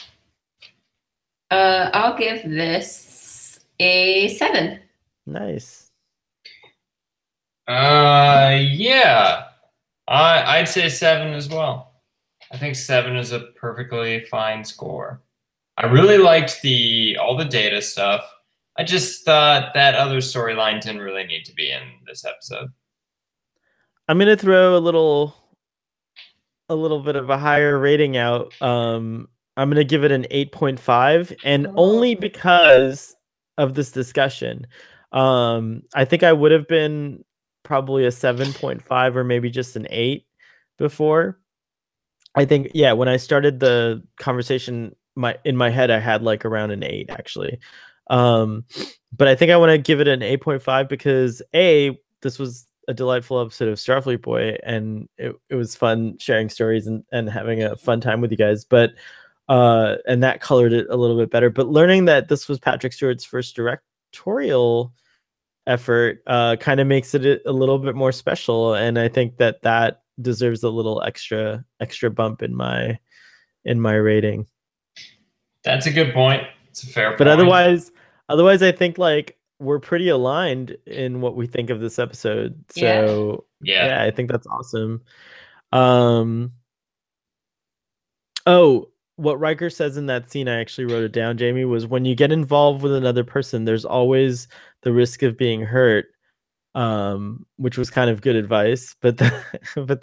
I'll give this a 7. Nice. Yeah. I'd say 7 as well. I think 7 is a perfectly fine score. I really liked all the Data stuff. I just thought that other storyline didn't really need to be in this episode. I'm gonna throw a little bit of a higher rating out. I'm gonna give it an 8.5, and only because of this discussion. I think I would have been probably a 7.5 or maybe just an 8 before. I think, yeah, when I started the conversation, in my head I had like around an 8 actually. But I think I want to give it an 8.5 because this was a delightful episode of Starfleet Boy, and it was fun sharing stories and having a fun time with you guys. But and that colored it a little bit better. But learning that this was Patrick Stewart's first directorial effort kind of makes it a little bit more special, and I think that deserves a little extra bump in my rating. That's a good point. It's a fair point. But otherwise I think like we're pretty aligned in what we think of this episode. So yeah, I think that's awesome. What Riker says in that scene, I actually wrote it down, Jamie, was when you get involved with another person, there's always the risk of being hurt, which was kind of good advice. But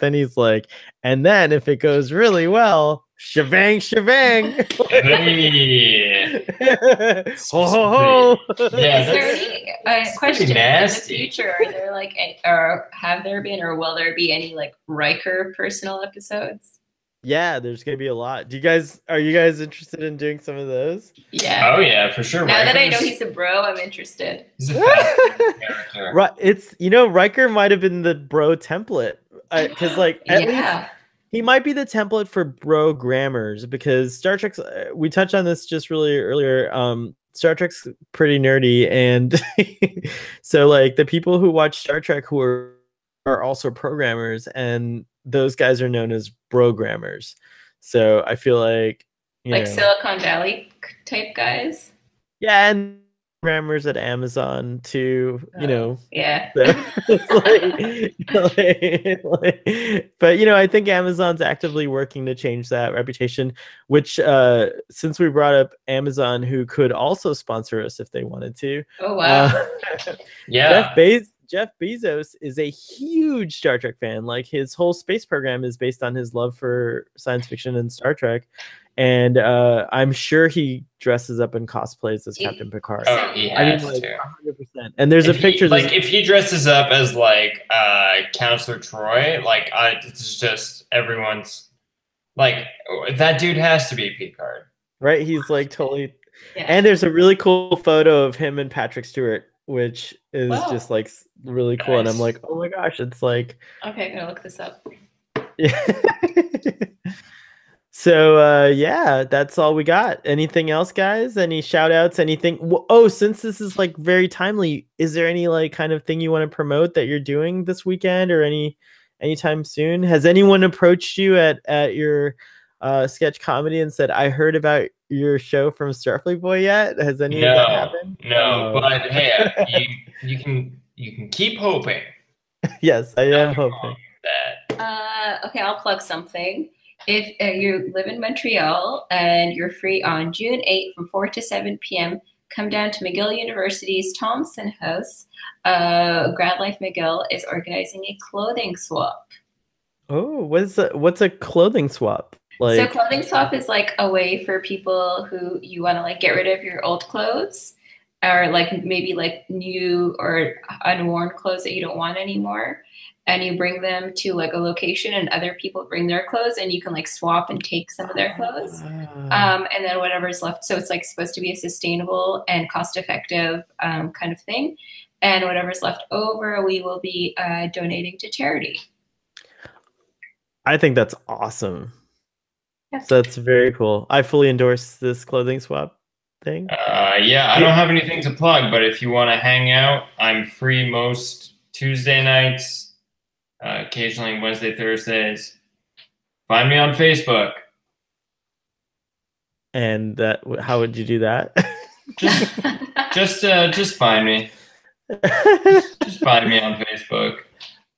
then he's like, and then if it goes really well, shebang. Ho, ho, ho. Yeah, is there any question in the future? Are there like, or have there been, or will there be any like Riker personal episodes? Yeah, there's gonna be a lot. Are you guys interested in doing some of those? Yeah. Oh yeah, for sure. Now that I know he's a bro, I'm interested. He's a fascinating character. Right. It's Riker might have been the bro template. Because like at least he might be the template for bro grammars, because Star Trek's we touched on this just really earlier. Star Trek's pretty nerdy, and so like the people who watch Star Trek who are also programmers, and those guys are known as brogrammers. So I feel like like Silicon Valley type guys. Yeah, and programmers at Amazon too, Yeah. So but I think Amazon's actively working to change that reputation, which since we brought up Amazon, who could also sponsor us if they wanted to. Oh wow. Yeah. Jeff Bezos is a huge Star Trek fan. Like his whole space program is based on his love for science fiction and Star Trek. And I'm sure he dresses up in cosplays as Captain Picard. Oh, he has like to. 100%. And there's a picture. If he dresses up as like Counselor Troy, like it's just everyone's like that dude has to be Picard. Right? He's like totally. Yeah. And there's a really cool photo of him and Patrick Stewart, which is just like really cool. Nice. And I'm like, oh my gosh, it's like. Okay, I'm gonna look this up. Yeah. So yeah, that's all we got. Anything else, guys? Any shout outs? Anything? Oh, since this is like very timely, is there any like kind of thing you want to promote that you're doing this weekend or anytime soon? Has anyone approached you at your sketch comedy and said, I heard about your show from Starfleet Boy yet? Has any of that happened? No, but hey, you can keep hoping. Yes, I am hoping. Okay, I'll plug something. If you live in Montreal and you're free on June 8th from 4 to 7 p.m., come down to McGill University's Thompson House. Grad Life McGill is organizing a clothing swap. Oh, what's a clothing swap? Like, so clothing swap is like a way for people who you want to like get rid of your old clothes or like maybe like new or unworn clothes that you don't want anymore. And you bring them to like a location and other people bring their clothes and you can like swap and take some of their clothes. And then whatever's left. So it's like supposed to be a sustainable and cost effective kind of thing. And whatever's left over, we will be donating to charity. I think that's awesome. Yes. So that's very cool. I fully endorse this clothing swap thing. Yeah, I don't have anything to plug, but if you want to hang out, I'm free most Tuesday nights. Occasionally Wednesday, Thursdays. Find me on Facebook. And how would you do that? just find me. Just find me on Facebook.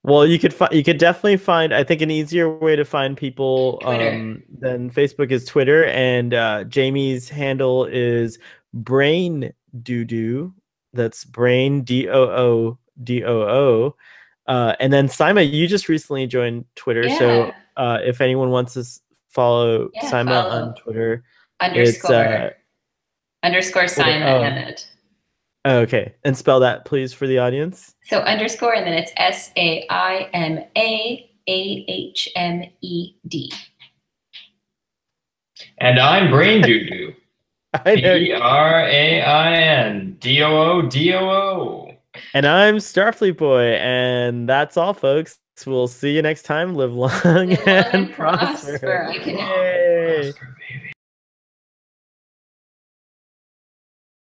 Well, you could definitely find. I think an easier way to find people than Facebook is Twitter, and Jamie's handle is Brain Doodoo. That's Brain DOODOO. And then Sima, you just recently joined Twitter, so if anyone wants to follow Sima on Twitter, _Sima in it. Okay, and spell that please for the audience. So underscore and then it's SAIMAAHMED. And I'm Brain Doodoo. BRAINDOODOO. And I'm Starfleet Boy, and that's all, folks. We'll see you next time. Live long and prosper. Prosper, baby.